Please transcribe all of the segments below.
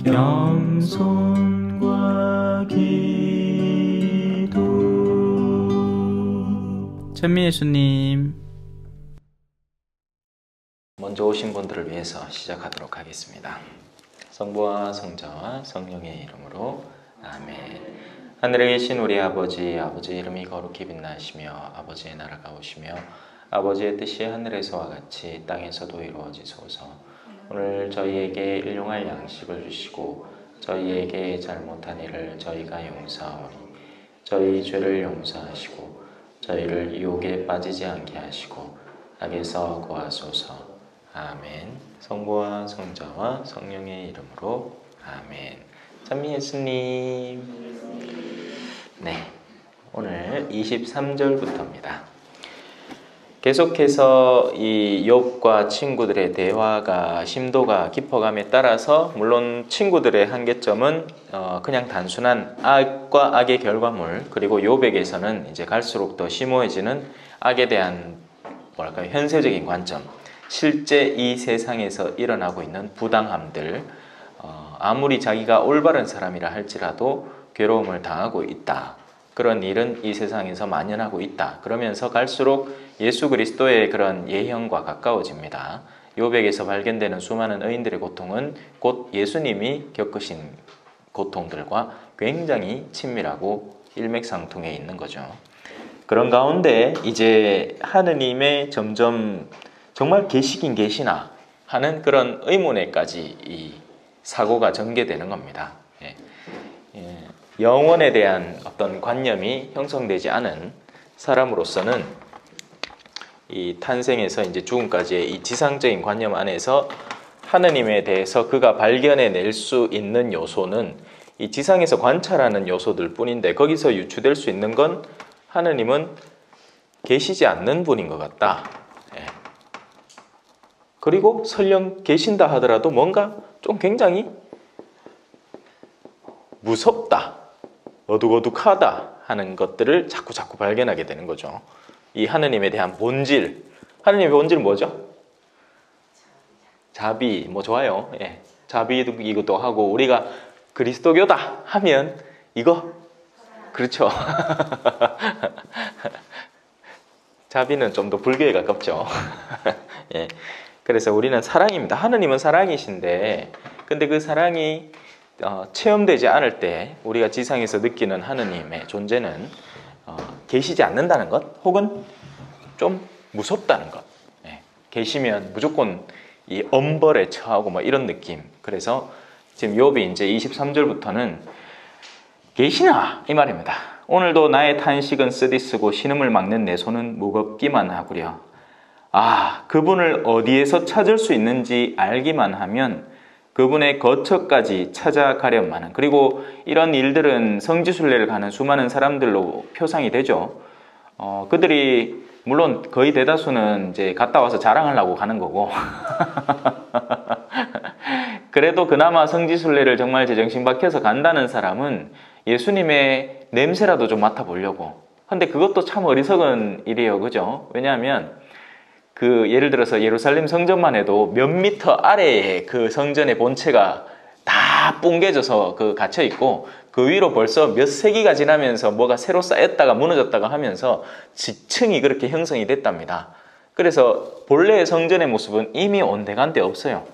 겸손과 기도. 천미예수님, 먼저 오신 분들을 위해서 시작하도록 하겠습니다. 성부와 성자와 성령의 이름으로 아멘. 하늘에 계신 우리 아버지, 아버지의 이름이 거룩히 빛나시며 아버지의 나라가 오시며 아버지의 뜻이 하늘에서와 같이 땅에서도 이루어지소서. 오늘 저희에게 일용할 양식을 주시고 저희에게 잘못한 일을 저희가 용서하오니 저희 죄를 용서하시고 저희를 유혹에 빠지지 않게 하시고 악에서 구하소서. 아멘. 성부와 성자와 성령의 이름으로 아멘. 찬미 예수님. 네, 오늘 23절부터입니다. 계속해서 이 욥과 친구들의 대화가 심도가 깊어감에 따라서 물론 친구들의 한계점은 그냥 단순한 악과 악의 결과물, 그리고 욥에게서는 이제 갈수록 더 심오해지는 악에 대한 뭐랄까요, 현세적인 관점, 실제 이 세상에서 일어나고 있는 부당함들, 아무리 자기가 올바른 사람이라 할지라도 괴로움을 당하고 있다. 그런 일은 이 세상에서 만연하고 있다. 그러면서 갈수록 예수 그리스도의 그런 예형과 가까워집니다. 욥에게서 발견되는 수많은 의인들의 고통은 곧 예수님이 겪으신 고통들과 굉장히 친밀하고 일맥상통해 있는 거죠. 그런 가운데 이제 하느님의 점점 정말 계시긴 계시나 하는 그런 의문에까지 이 사고가 전개되는 겁니다. 영혼에 대한 어떤 관념이 형성되지 않은 사람으로서는 이 탄생에서 이제 죽음까지의 이 지상적인 관념 안에서 하느님에 대해서 그가 발견해낼 수 있는 요소는 이 지상에서 관찰하는 요소들 뿐인데, 거기서 유추될 수 있는 건 하느님은 계시지 않는 분인 것 같다. 그리고 설령 계신다 하더라도 뭔가 좀 굉장히 무섭다, 어둑어둑하다 하는 것들을 자꾸 발견하게 되는 거죠. 이 하느님에 대한 본질, 하느님의 본질은 뭐죠? 자비, 뭐 좋아요. 자비이기도 하고, 우리가 그리스도교다 하면 이거 그렇죠. 자비는 좀 더 불교에 가깝죠. 그래서 우리는 사랑입니다. 하느님은 사랑이신데, 근데 그 사랑이 체험되지 않을 때 우리가 지상에서 느끼는 하느님의 존재는 계시지 않는다는 것, 혹은 좀 무섭다는 것. 계시면 무조건 이 엄벌에 처하고 뭐 이런 느낌. 그래서 지금 욥이 이제 23절부터는 계시나 이 말입니다. 오늘도 나의 탄식은 쓰디쓰고 신음을 막는 내 손은 무겁기만 하구려. 그분을 어디에서 찾을 수 있는지 알기만 하면 그분의 거처까지 찾아가련마는. 그리고 이런 일들은 성지순례를 가는 수많은 사람들로 표상이 되죠. 그들이 물론 거의 대다수는 이제 갔다 와서 자랑하려고 가는 거고 그래도 그나마 성지순례를 정말 제정신 박혀서 간다는 사람은 예수님의 냄새라도 좀 맡아보려고. 근데 그것도 참 어리석은 일이에요. 그죠? 왜냐하면 예를 들어서 예루살렘 성전만 해도 몇 미터 아래에 그 성전의 본체가 다 뭉개져서 갇혀 있고, 그 위로 벌써 몇 세기가 지나면서 뭐가 새로 쌓였다가 무너졌다가 하면서 지층이 그렇게 형성이 됐답니다. 그래서 본래의 성전의 모습은 이미 온데간데 없어요.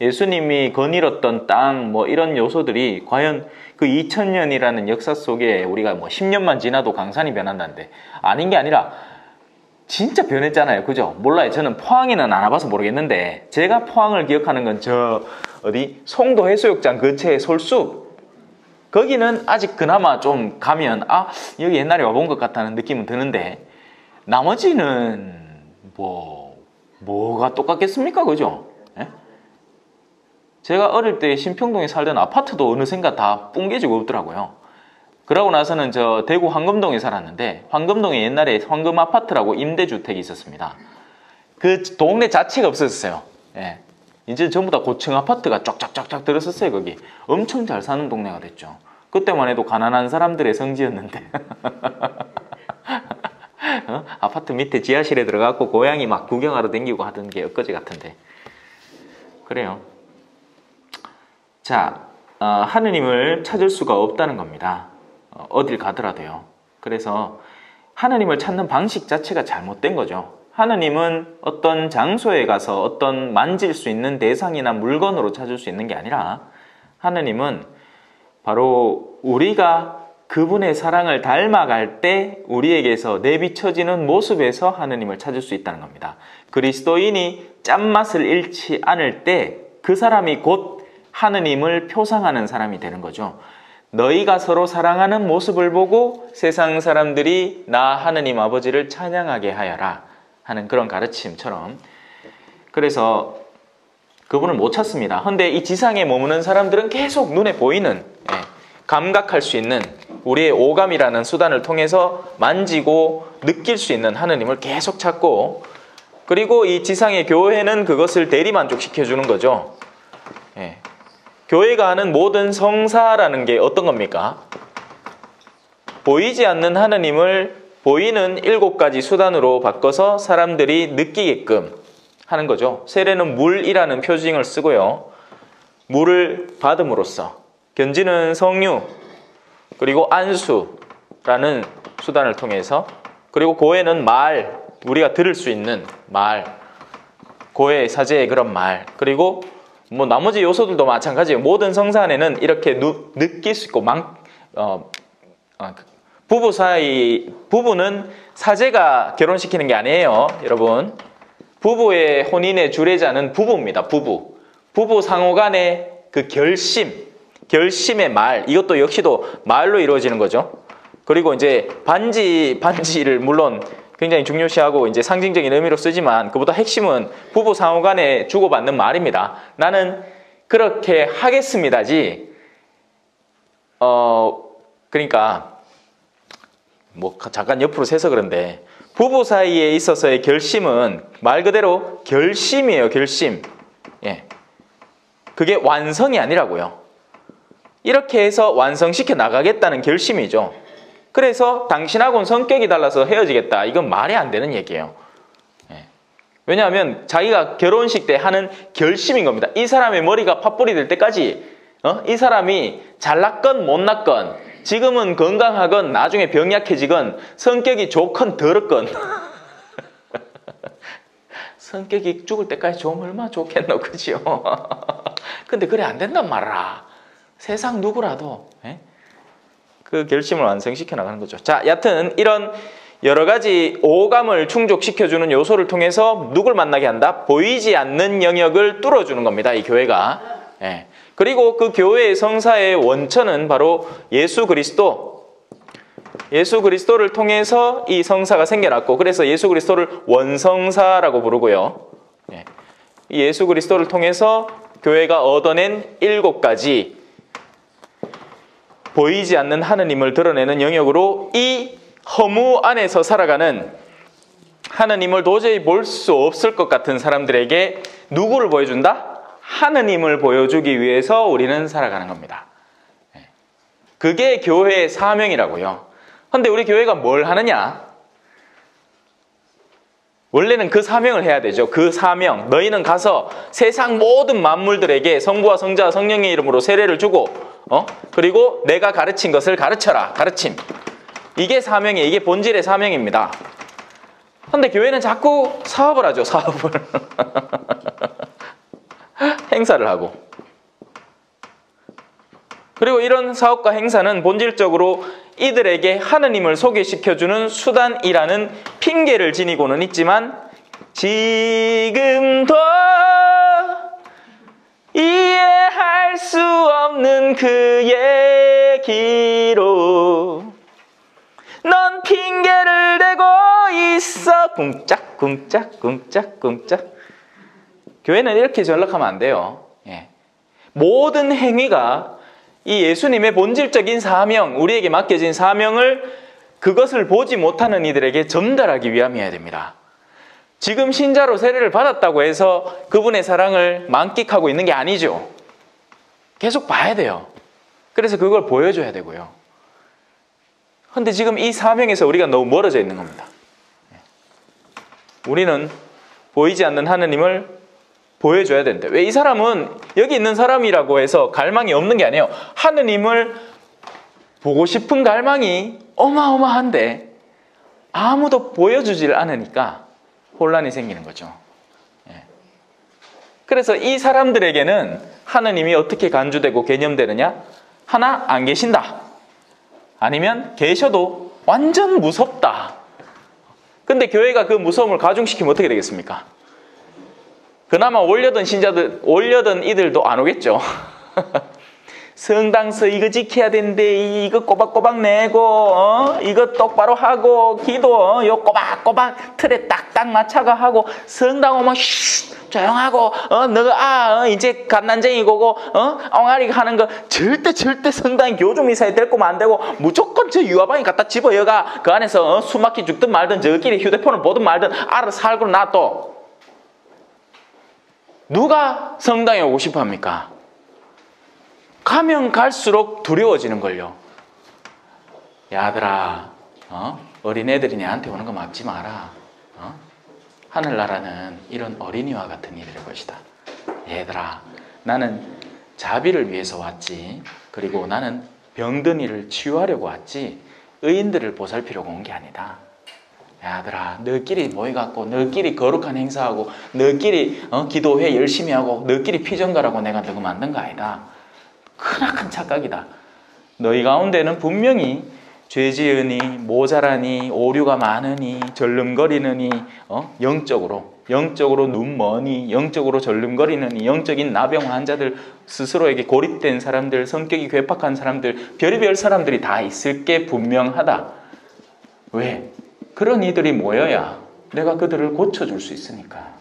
예수님이 거닐었던 땅 뭐 이런 요소들이 과연 그 2000년이라는 역사 속에 우리가 뭐 10년만 지나도 강산이 변한다는데, 아닌 게 아니라 진짜 변했잖아요. 그죠? 몰라요. 저는 포항에는 안 와봐서 모르겠는데, 제가 포항을 기억하는 건 송도 해수욕장 근처의 솔숲, 거기는 아직 그나마 좀 가면 여기 옛날에 와본 것 같다는 느낌은 드는데, 나머지는 뭐가 똑같겠습니까? 그죠? 제가 어릴 때 신평동에 살던 아파트도 어느샌가 다 뭉개지고 없더라고요. 그러고 나서는 저 대구 황금동에 살았는데, 황금동에 옛날에 황금 아파트라고 임대주택이 있었습니다. 그 동네 자체가 없어졌어요. 이제 전부 다 고층 아파트가 쫙쫙쫙쫙 들었었어요. 거기 엄청 잘 사는 동네가 됐죠. 그때만 해도 가난한 사람들의 성지였는데 아파트 밑에 지하실에 들어가고 고양이 막 구경하러 다니고 하던 게 엊그제 같은데. 그래요. 자, 하느님을 찾을 수가 없다는 겁니다. 어딜 가더라도요. 그래서 하느님을 찾는 방식 자체가 잘못된 거죠. 하느님은 어떤 장소에 가서 어떤 만질 수 있는 대상이나 물건으로 찾을 수 있는 게 아니라 하느님은 바로 우리가 그분의 사랑을 닮아갈 때 우리에게서 내비쳐지는 모습에서 하느님을 찾을 수 있다는 겁니다. 그리스도인이 짠맛을 잃지 않을 때 그 사람이 곧 하느님을 표상하는 사람이 되는 거죠. 너희가 서로 사랑하는 모습을 보고 세상 사람들이 나 하느님 아버지를 찬양하게 하여라 하는 그런 가르침처럼, 그래서 그분을 못 찾습니다. 근데 이 지상에 머무는 사람들은 계속 눈에 보이는, 감각할 수 있는 우리의 오감이라는 수단을 통해서 만지고 느낄 수 있는 하느님을 계속 찾고, 그리고 이 지상의 교회는 그것을 대리만족시켜주는 거죠. 교회가 하는 모든 성사라는 게 어떤 겁니까? 보이지 않는 하느님을 보이는 7가지 수단으로 바꿔서 사람들이 느끼게끔 하는 거죠. 세례는 물이라는 표징을 쓰고요. 물을 받음으로써, 견지는 성류, 그리고 안수라는 수단을 통해서, 그리고 고해는 말, 우리가 들을 수 있는 말, 고해, 사제의 그런 말, 그리고 뭐 나머지 요소들도 마찬가지예요. 모든 성사 안에는 이렇게 느낄 수 있고, 부부 사이, 부부는 사제가 결혼시키는 게 아니에요, 여러분. 부부의 혼인의 주례자는 부부입니다. 부부 상호 간의 그 결심의 말, 이것도 역시도 말로 이루어지는 거죠. 그리고 이제 반지를 물론 굉장히 중요시하고 이제 상징적인 의미로 쓰지만 그보다 핵심은 부부 상호 간에 주고받는 말입니다. 나는 그렇게 하겠습니다지. 그러니까 뭐 잠깐 옆으로 새서 그런데, 부부 사이에 있어서의 결심은 말 그대로 결심이에요. 결심. 그게 완성이 아니라고요. 이렇게 해서 완성시켜 나가겠다는 결심이죠. 그래서 당신하고는 성격이 달라서 헤어지겠다, 이건 말이 안 되는 얘기예요. 왜냐하면 자기가 결혼식 때 하는 결심인 겁니다. 이 사람의 머리가 팥불이 될 때까지, 이 사람이 잘났건 못났건, 지금은 건강하건 나중에 병약해지건, 성격이 좋건 더럽건 성격이 죽을 때까지 좋으면 얼마나 좋겠노, 그지요? 근데 그래 안 된단 말이야. 세상 누구라도 그 결심을 완성시켜 나가는 거죠. 자, 여하튼 이런 여러 가지 오감을 충족시켜주는 요소를 통해서 누굴 만나게 한다? 보이지 않는 영역을 뚫어주는 겁니다, 이 교회가. 그리고 그 교회의 성사의 원천은 바로 예수 그리스도를 통해서 이 성사가 생겨났고, 그래서 예수 그리스도를 원성사라고 부르고요. 예수 그리스도를 통해서 교회가 얻어낸 7가지 보이지 않는 하느님을 드러내는 영역으로, 이 허무 안에서 살아가는 하느님을 도저히 볼 수 없을 것 같은 사람들에게 누구를 보여준다? 하느님을 보여주기 위해서 우리는 살아가는 겁니다. 그게 교회의 사명이라고요. 그런데 우리 교회가 뭘 하느냐? 원래는 그 사명을 해야 되죠. 그 사명, 너희는 가서 세상 모든 만물들에게 성부와 성자와 성령의 이름으로 세례를 주고, 그리고 내가 가르친 것을 가르쳐라. 가르침. 이게 사명이에요. 이게 본질의 사명입니다. 그런데 교회는 자꾸 사업을 하죠. 사업을. 행사를 하고. 그리고 이런 사업과 행사는 본질적으로 이들에게 하느님을 소개시켜주는 수단이라는 핑계를 지니고는 있지만, 지금도 이해할 수 없는 그 얘기로 넌 핑계를 대고 있어. 쿵짝쿵짝쿵짝쿵짝. 교회는 이렇게 전락하면 안 돼요. 모든 행위가 이 예수님의 본질적인 사명, 우리에게 맡겨진 사명을, 그것을 보지 못하는 이들에게 전달하기 위함이어야 됩니다. 지금 신자로 세례를 받았다고 해서 그분의 사랑을 만끽하고 있는 게 아니죠. 계속 봐야 돼요. 그래서 그걸 보여줘야 되고요. 그런데 지금 이 사명에서 우리가 너무 멀어져 있는 겁니다. 우리는 보이지 않는 하느님을 보여줘야 되는데 왜 이 사람은 여기 있는 사람이라고 해서 갈망이 없는 게 아니에요. 하느님을 보고 싶은 갈망이 어마어마한데 아무도 보여주질 않으니까 혼란이 생기는 거죠. 그래서 이 사람들에게는 하느님이 어떻게 간주되고 개념되느냐? 하나, 안 계신다. 아니면 계셔도 완전 무섭다. 근데 교회가 그 무서움을 가중시키면 어떻게 되겠습니까? 그나마 올려던 신자들, 올려던 이들도 안 오겠죠. 성당서 이거 지켜야 되는데 이거 꼬박꼬박 내고 이거 똑바로 하고 기도 요 꼬박꼬박 틀에 딱딱 맞춰가 하고 성당 오면 조용하고 너가 이제 갓난쟁이고 엉아리 하는 거 절대 성당 교주미사에 데리고 안 되고 무조건 저 유아방에 갖다 집어여가 그 안에서 숨 막히 죽든 말든 저끼리 휴대폰을 보든 말든 알아서 살고 놔둬. 누가 성당에 오고 싶어 합니까? 가면 갈수록 두려워지는 걸요. 야들아, 어린애들이 내한테 오는 거 막지 마라. 하늘나라는 이런 어린이와 같은 일일 것이다. 얘들아, 나는 자비를 위해서 왔지. 그리고 나는 병든 이를 치유하려고 왔지. 의인들을 보살피려고 온 게 아니다. 야들아, 너끼리 모여갖고 너끼리 거룩한 행사하고 너끼리 기도회 열심히 하고 너끼리 피전가라고 내가 너가 만든 거 아니다. 크나큰 착각이다. 너희 가운데는 분명히 죄 지으니 모자라니 오류가 많으니 절름거리느니 영적으로 눈머니 영적으로 절름거리느니 영적인 나병 환자들 스스로에게 고립된 사람들 성격이 괴팍한 사람들 별의별 사람들이 다 있을 게 분명하다. 왜? 그런 이들이 모여야 내가 그들을 고쳐줄 수 있으니까.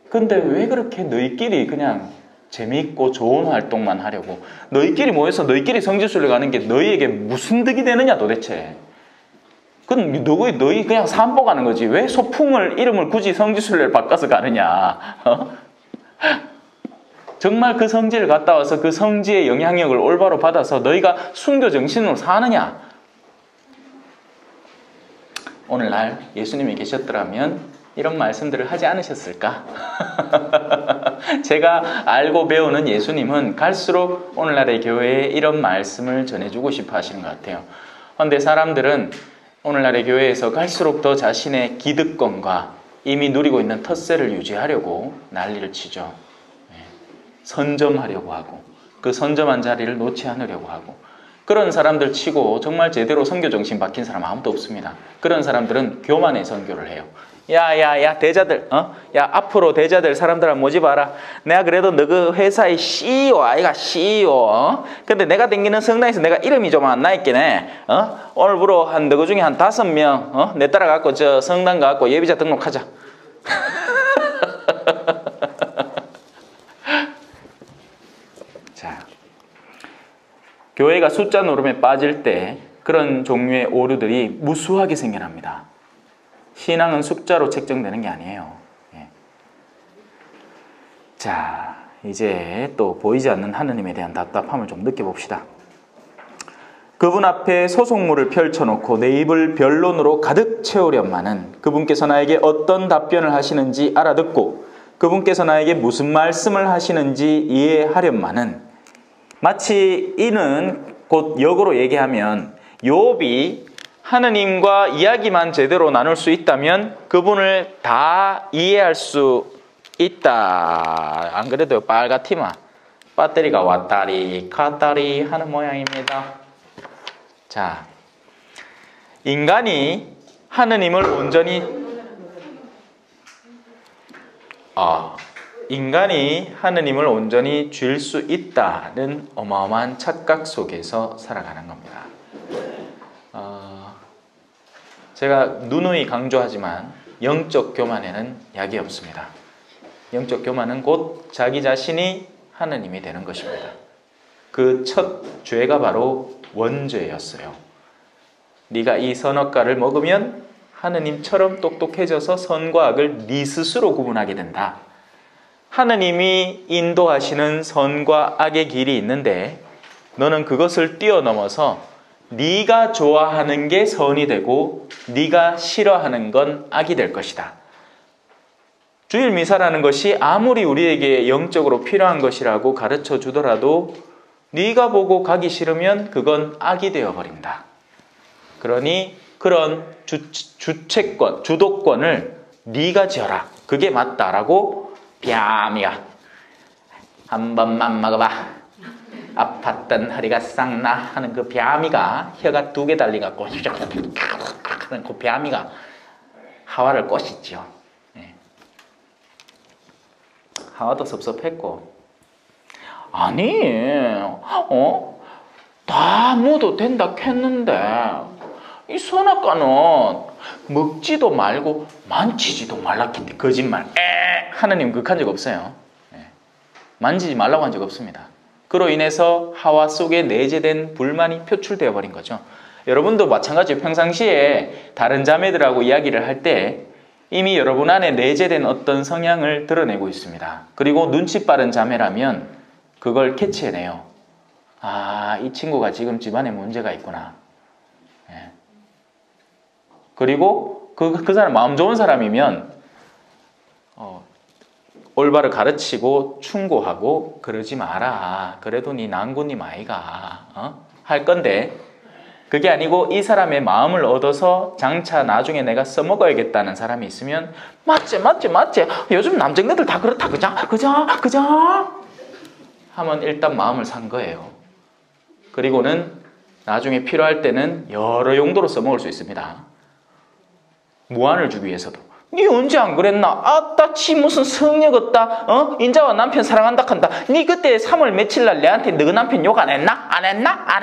근데 왜 그렇게 너희끼리 그냥 재미있고 좋은 활동만 하려고 너희끼리 모여서 너희끼리 성지순례 가는 게 너희에게 무슨 득이 되느냐 도대체. 그건 너희 그냥 산보 가는 거지. 왜 소풍을 이름을 굳이 성지순례를 바꿔서 가느냐. 정말 그 성지를 갔다 와서 그 성지의 영향력을 올바로 받아서 너희가 순교 정신으로 사느냐. 오늘날 예수님이 계셨더라면 이런 말씀들을 하지 않으셨을까? 제가 알고 배우는 예수님은 갈수록 오늘날의 교회에 이런 말씀을 전해주고 싶어 하시는 것 같아요. 그런데 사람들은 오늘날의 교회에서 갈수록 더 자신의 기득권과 이미 누리고 있는 텃세를 유지하려고 난리를 치죠. 선점하려고 하고 그 선점한 자리를 놓지 않으려고 하고 그런 사람들 치고 정말 제대로 선교 정신 박힌 사람 아무도 없습니다. 그런 사람들은 교만의 선교를 해요. 야 대자들 야 앞으로 대자들 사람들을 모집하라. 내가 그래도 너 그 회사의 CEO 아이가 CEO 근데 내가 댕기는 성당에서 내가 이름이 좀 안 나있긴 해. 오늘부로 한 너그 중에 한 5명 내 따라갖고 저 성당 가갖고 예비자 등록하자. 자, 교회가 숫자 노름에 빠질 때 그런 종류의 오류들이 무수하게 생겨납니다. 신앙은 숫자로 책정되는 게 아니에요. 자, 이제 또 보이지 않는 하느님에 대한 답답함을 좀 느껴봅시다. 그분 앞에 소속물을 펼쳐놓고 내 입을 변론으로 가득 채우련마는 그분께서 나에게 어떤 답변을 하시는지 알아듣고 그분께서 나에게 무슨 말씀을 하시는지 이해하련마는 마치 이는 곧 역으로 얘기하면 욥이 하느님과 이야기만 제대로 나눌 수 있다면 그분을 다 이해할 수 있다. 안 그래도 빨갛티마 배터리가 왔다리 갔다리 하는 모양입니다. 자, 인간이 하느님을 온전히 쥘 수 있다는 어마어마한 착각 속에서 살아가는 겁니다. 제가 누누이 강조하지만 영적 교만에는 약이 없습니다. 영적 교만은 곧 자기 자신이 하느님이 되는 것입니다. 그 첫 죄가 바로 원죄였어요. 네가 이 선악과를 먹으면 하느님처럼 똑똑해져서 선과 악을 네 스스로 구분하게 된다. 하느님이 인도하시는 선과 악의 길이 있는데 너는 그것을 뛰어넘어서 네가 좋아하는 게 선이 되고 네가 싫어하는 건 악이 될 것이다. 주일 미사라는 것이 아무리 우리에게 영적으로 필요한 것이라고 가르쳐 주더라도 네가 보고 가기 싫으면 그건 악이 되어버린다. 그러니 그런 주체권, 주도권을 네가 져라. 그게 맞다라고 뺨이야. 한 번만 먹어봐. 아팠던 허리가 싹나 하는 그 뺨이가 혀가 2개 달려갖고 하는 그 뺨이가 하와를 꼬셨지요. 네. 하와도 섭섭했고 아니 다 먹어도 된다 했는데 이 선악과는 먹지도 말고 만지지도 말랐겠대. 거짓말. 하느님 그한 적 없어요. 만지지 말라고 한 적 없습니다. 그로 인해서 하와 속에 내재된 불만이 표출되어 버린 거죠. 여러분도 마찬가지로 평상시에 다른 자매들하고 이야기를 할 때 이미 여러분 안에 내재된 어떤 성향을 드러내고 있습니다. 그리고 눈치 빠른 자매라면 그걸 캐치해내요. 아, 이 친구가 지금 집안에 문제가 있구나. 그리고 그 사람 마음 좋은 사람이면 올바로 가르치고 충고하고 그러지 마라. 그래도 네 난구님 아이가 할 건데 그게 아니고 이 사람의 마음을 얻어서 장차 나중에 내가 써먹어야겠다는 사람이 있으면 맞지 요즘 남정네들 다 그렇다 그죠 하면 일단 마음을 산 거예요. 그리고는 나중에 필요할 때는 여러 용도로 써먹을 수 있습니다. 무안을 주기 위해서도. 니 언제 안 그랬나? 아따 치 무슨 성력 없다. 인자와 남편 사랑한다 한다. 니 그때 3월 며칠 날 내한테 너 남편 욕 안 했나? 안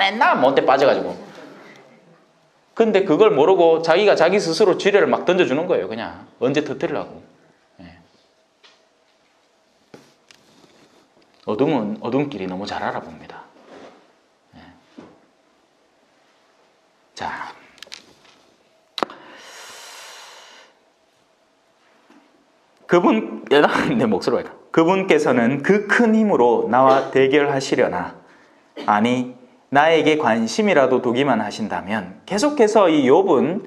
했나? 뭔데 빠져가지고. 근데 그걸 모르고 자기가 자기 스스로 지뢰를 막 던져주는 거예요. 그냥 언제 터뜨리려고. 어둠은 어둠끼리 너무 잘 알아봅니다. 자, 내 목소리가 있다. 그분께서는 그 큰 힘으로 나와 대결하시려나 아니 나에게 관심이라도 두기만 하신다면 계속해서 이 욥은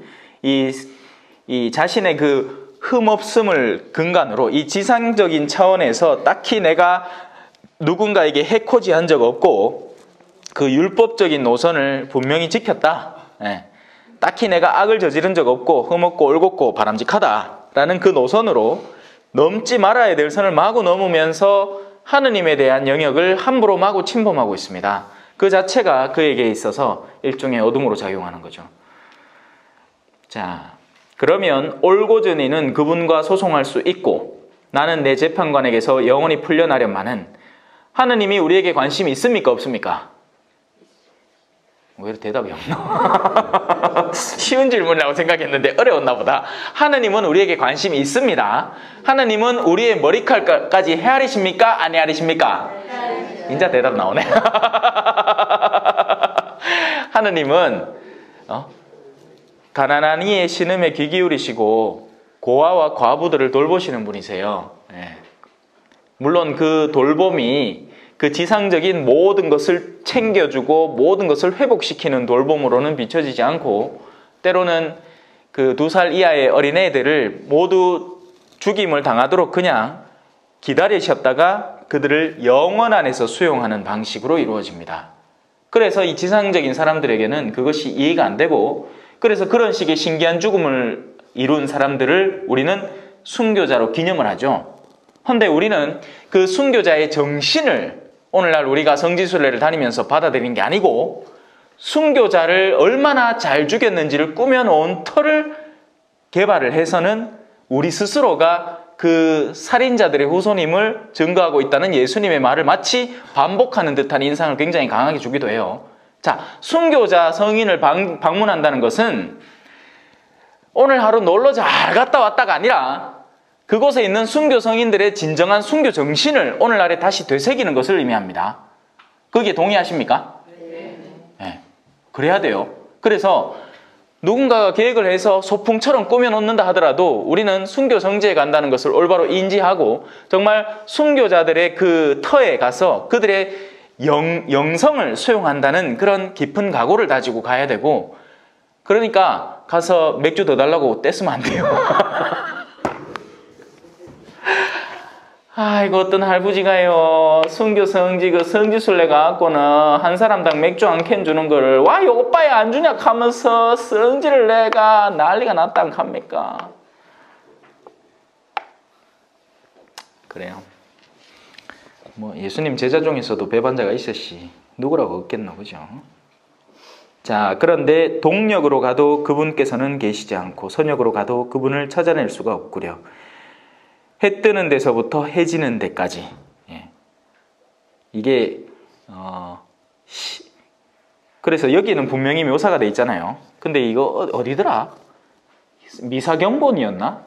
이 자신의 그 흠없음을 근간으로 이 지상적인 차원에서 딱히 내가 누군가에게 해코지한 적 없고 그 율법적인 노선을 분명히 지켰다. 딱히 내가 악을 저지른 적 없고 흠없고 올곧고 바람직하다라는 그 노선으로 넘지 말아야 될 선을 마구 넘으면서 하느님에 대한 영역을 함부로 마구 침범하고 있습니다. 그 자체가 그에게 있어서 일종의 어둠으로 작용하는 거죠. 자, 그러면 올고전이는 그분과 소송할 수 있고 나는 내 재판관에게서 영원히 풀려나련만은 하느님이 우리에게 관심이 있습니까? 없습니까? 왜 이렇게 대답이 없나? 쉬운 질문이라고 생각했는데 어려웠나 보다. 하느님은 우리에게 관심이 있습니다. 하느님은 우리의 머리칼까지 헤아리십니까? 안 헤아리십니까? 인자 대답 나오네. 하느님은 가난한 이의 신음에 귀 기울이시고 고아와 과부들을 돌보시는 분이세요. 물론 그 돌봄이 그 지상적인 모든 것을 챙겨주고 모든 것을 회복시키는 돌봄으로는 비춰지지 않고 때로는 그 2살 이하의 어린애들을 모두 죽임을 당하도록 그냥 기다리셨다가 그들을 영원 안에서 수용하는 방식으로 이루어집니다. 그래서 이 지상적인 사람들에게는 그것이 이해가 안 되고 그래서 그런 식의 신기한 죽음을 이룬 사람들을 우리는 순교자로 기념을 하죠. 그런데 우리는 그 순교자의 정신을 오늘날 우리가 성지순례를 다니면서 받아들인 게 아니고 순교자를 얼마나 잘 죽였는지를 꾸며놓은 터를 개발을 해서는 우리 스스로가 그 살인자들의 후손임을 증거하고 있다는 예수님의 말을 마치 반복하는 듯한 인상을 굉장히 강하게 주기도 해요. 자, 순교자 성인을 방문한다는 것은 오늘 하루 놀러 잘 갔다 왔다가 아니라 그곳에 있는 순교 성인들의 진정한 순교 정신을 오늘날에 다시 되새기는 것을 의미합니다. 거기에 동의하십니까? 네. 그래야 돼요. 그래서 누군가가 계획을 해서 소풍처럼 꾸며놓는다 하더라도 우리는 순교 성지에 간다는 것을 올바로 인지하고 정말 순교자들의 그 터에 가서 그들의 영성을 수용한다는 그런 깊은 각오를 가지고 가야 되고 그러니까 가서 맥주 더 달라고 떼쓰면 안 돼요. 아이고 어떤 할부지가요 순교 성지 그 성지순례 가갖고는 한 사람당 맥주 한 캔 주는 거를 와 이 오빠야 안 주냐 하면서 성지를 내가 난리가 났다 안 합니까? 그래요. 뭐 예수님 제자 중에서도 배반자가 있었시 누구라고 없겠노 그죠? 자 그런데 동력으로 가도 그분께서는 계시지 않고 서력으로 가도 그분을 찾아낼 수가 없구려. 해 뜨는 데서부터 해 지는 데까지. 예. 이게 그래서 여기는 분명히 묘사가 돼 있잖아요. 근데 이거 어디더라? 미사경본이었나?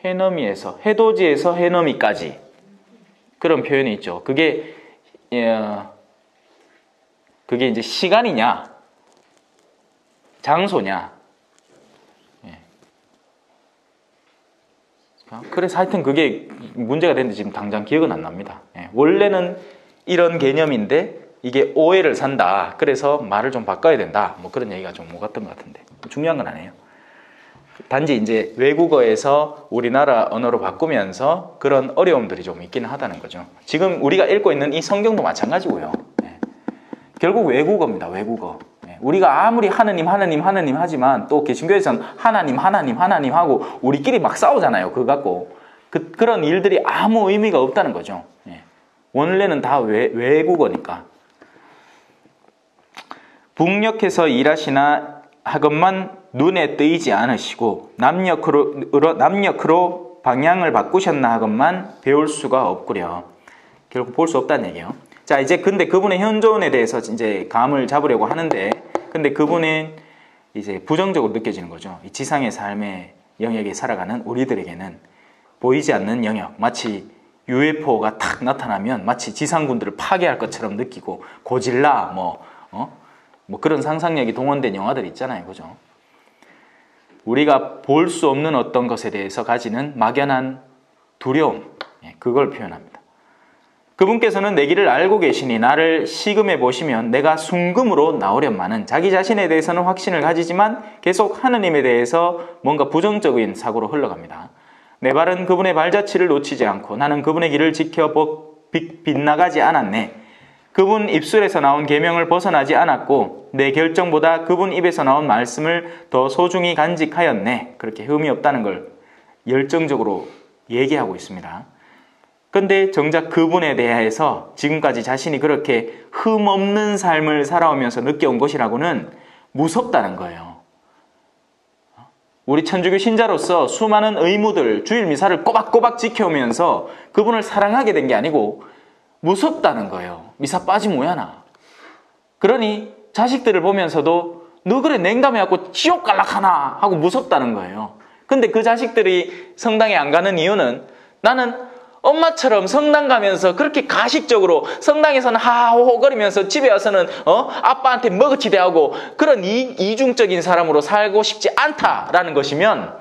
해넘이에서 해돋이에서 해넘이까지 그런 표현이 있죠. 그게 이제 시간이냐 장소냐. 그래서 하여튼 그게 문제가 되는데 지금 당장 기억은 안 납니다. 원래는 이런 개념인데 이게 오해를 산다. 그래서 말을 좀 바꿔야 된다. 뭐 그런 얘기가 좀 오갔던 것 같은데 중요한 건 아니에요. 단지 이제 외국어에서 우리나라 언어로 바꾸면서 그런 어려움들이 좀 있기는 하다는 거죠. 지금 우리가 읽고 있는 이 성경도 마찬가지고요. 결국 외국어입니다. 외국어. 우리가 아무리 하느님 하지만 또 개신교에서는 하나님 하고 우리끼리 막 싸우잖아요. 그거 갖고. 그런 일들이 아무 의미가 없다는 거죠. 원래는 다 외국어니까. 북녘에서 일하시나 하건만 눈에 뜨이지 않으시고 남녘으로 방향을 바꾸셨나 하건만 배울 수가 없구려. 결국 볼 수 없다는 얘기예요. 자 이제 근데 그분의 현존에 대해서 이제 감을 잡으려고 하는데 근데 그분은 이제 부정적으로 느껴지는 거죠. 이 지상의 삶의 영역에 살아가는 우리들에게는 보이지 않는 영역, 마치 UFO가 탁 나타나면 마치 지상군들을 파괴할 것처럼 느끼고 고질라 뭐 그런 상상력이 동원된 영화들 있잖아요. 그죠? 우리가 볼 수 없는 어떤 것에 대해서 가지는 막연한 두려움, 그걸 표현합니다. 그분께서는 내 길을 알고 계시니 나를 시금해 보시면 내가 순금으로 나오련마는 자기 자신에 대해서는 확신을 가지지만 계속 하느님에 대해서 뭔가 부정적인 사고로 흘러갑니다. 내 발은 그분의 발자취를 놓치지 않고 나는 그분의 길을 지켜 빗나가지 않았네. 그분 입술에서 나온 계명을 벗어나지 않았고 내 결정보다 그분 입에서 나온 말씀을 더 소중히 간직하였네. 그렇게 흠이 없다는 걸 열정적으로 얘기하고 있습니다. 근데 정작 그분에 대해서 지금까지 자신이 그렇게 흠없는 삶을 살아오면서 느껴온 것이라고는 무섭다는 거예요. 우리 천주교 신자로서 수많은 의무들, 주일 미사를 꼬박꼬박 지켜오면서 그분을 사랑하게 된 게 아니고 무섭다는 거예요. 미사 빠지면 뭐야나. 그러니 자식들을 보면서도 너 그래 냉담해갖고 지옥 갈락하나 하고 무섭다는 거예요. 근데 그 자식들이 성당에 안 가는 이유는 나는 엄마처럼 성당 가면서 그렇게 가식적으로 성당에서는 하호호거리면서 집에 와서는 아빠한테 머그치 대하고 그런 이중적인 사람으로 살고 싶지 않다라는 것이면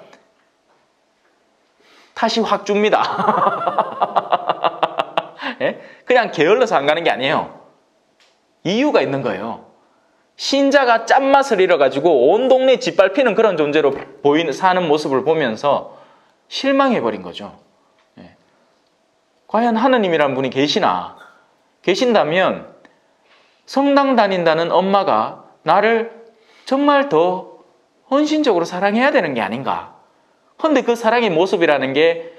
탓이 확 줍니다. 그냥 게을러서 안 가는 게 아니에요. 이유가 있는 거예요. 신자가 짠맛을 잃어가지고 온 동네 짓밟히는 그런 존재로 사는 모습을 보면서 실망해버린 거죠. 과연 하느님이란 분이 계신다면 성당 다닌다는 엄마가 나를 정말 더 헌신적으로 사랑해야 되는 게 아닌가. 근데 그 사랑의 모습이라는 게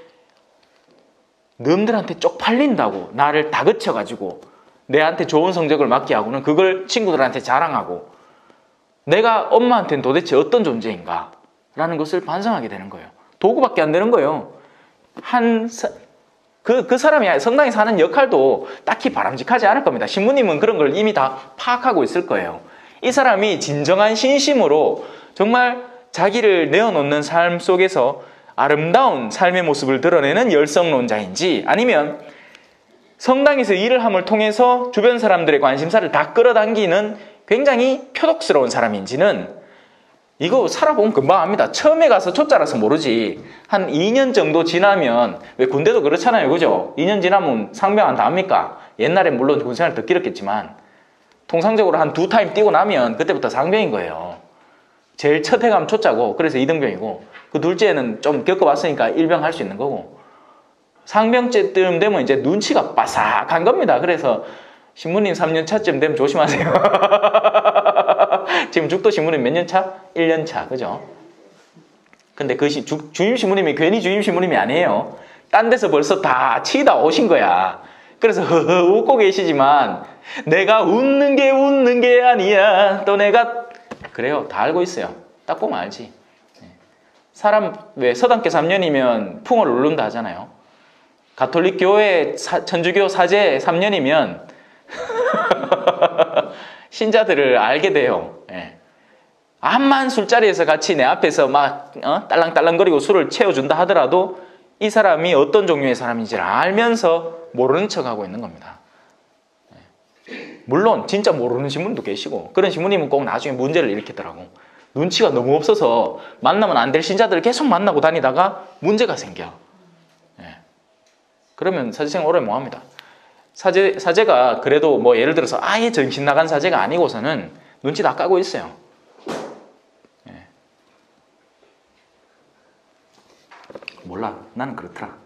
남들한테 쪽팔린다고 나를 다그쳐가지고 내한테 좋은 성적을 맞게 하고는 그걸 친구들한테 자랑하고 내가 엄마한테는 도대체 어떤 존재인가 라는 것을 반성하게 되는 거예요. 도구밖에 안 되는 거예요. 그 사람이 성당에서 하는 역할도 딱히 바람직하지 않을 겁니다. 신부님은 그런 걸 이미 다 파악하고 있을 거예요. 이 사람이 진정한 신심으로 정말 자기를 내어놓는 삶 속에서 아름다운 삶의 모습을 드러내는 열성론자인지 아니면 성당에서 일을 함을 통해서 주변 사람들의 관심사를 다 끌어당기는 굉장히 표독스러운 사람인지는 이거 살아보면 금방 압니다. 처음에 가서 초짜라서 모르지 한 2년 정도 지나면 왜 군대도 그렇잖아요. 그죠? 2년 지나면 상병 다 합니까? 옛날엔 물론 군생활 더 길었겠지만 통상적으로 한 2타임 뛰고 나면 그때부터 상병인 거예요. 제일 첫 해가면 초짜고 그래서 2등병이고 그 둘째는 좀 겪어봤으니까 일병할 수 있는 거고, 상병째쯤 되면 이제 눈치가 빠삭한 겁니다. 그래서 신부님 3년 차쯤 되면 조심하세요. 지금 죽도 신부님 몇 년 차? 1년 차, 그죠? 근데 그 주임 신부님이 괜히 주임 신부님이 아니에요. 딴 데서 벌써 다 치다 오신 거야. 그래서 허허 웃고 계시지만 내가 웃는 게 아니야. 또 내가 그래요. 다 알고 있어요. 딱 보면 알지. 사람 왜 서당계 3년이면 풍어를 울른다 하잖아요. 가톨릭 교회 천주교 사제 3년이면 신자들을 알게 돼요. 예. 암만 술자리에서 같이 내 앞에서 막 딸랑딸랑거리고 술을 채워준다 하더라도 이 사람이 어떤 종류의 사람인지를 알면서 모르는 척하고 있는 겁니다. 물론 진짜 모르는 신부님도 계시고 그런 신부님은 꼭 나중에 문제를 일으키더라고. 눈치가 너무 없어서 만나면 안 될 신자들을 계속 만나고 다니다가 문제가 생겨. 그러면 사제생활 오래 못합니다. 사제가 그래도 뭐 예를 들어서 아예 정신 나간 사제가 아니고서는 눈치 다 까고 있어요. 몰라. 나는 그렇더라.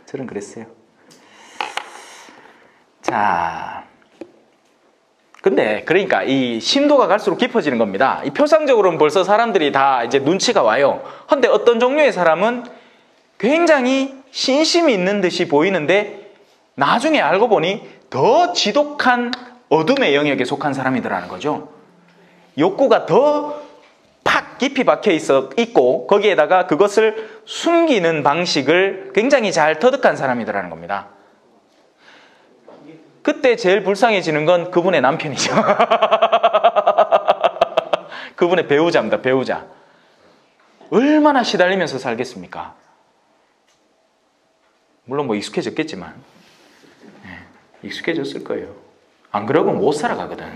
저는 그랬어요. 자, 근데 그러니까 이 심도가 갈수록 깊어지는 겁니다. 이 표상적으로는 벌써 사람들이 다 이제 눈치가 와요. 근데 어떤 종류의 사람은 굉장히 신심이 있는 듯이 보이는데 나중에 알고 보니 더 지독한 어둠의 영역에 속한 사람이더라는 거죠. 욕구가 더 팍 깊이 박혀 있고 거기에다가 그것을 숨기는 방식을 굉장히 잘 터득한 사람이더라는 겁니다. 그때 제일 불쌍해지는 건 그분의 남편이죠. 그분의 배우자입니다. 배우자. 얼마나 시달리면서 살겠습니까? 물론 뭐 익숙해졌겠지만 익숙해졌을 거예요. 안 그러고 못 살아가거든.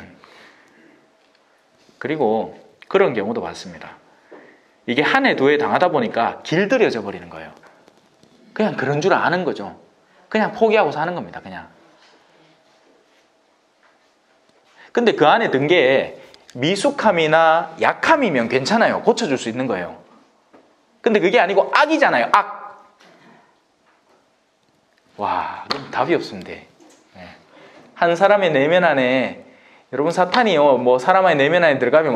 그리고 그런 경우도 봤습니다. 이게 한 해 두 해 당하다 보니까 길들여져 버리는 거예요. 그냥 그런 줄 아는 거죠. 그냥 포기하고 사는 겁니다. 그냥. 근데 그 안에 든 게 미숙함이나 약함이면 괜찮아요. 고쳐줄 수 있는 거예요. 근데 그게 아니고 악이잖아요. 악. 와, 그럼 답이 없습니다. 한 사람의 내면 안에 여러분 사탄이요 뭐 사람의 내면 안에 들어가면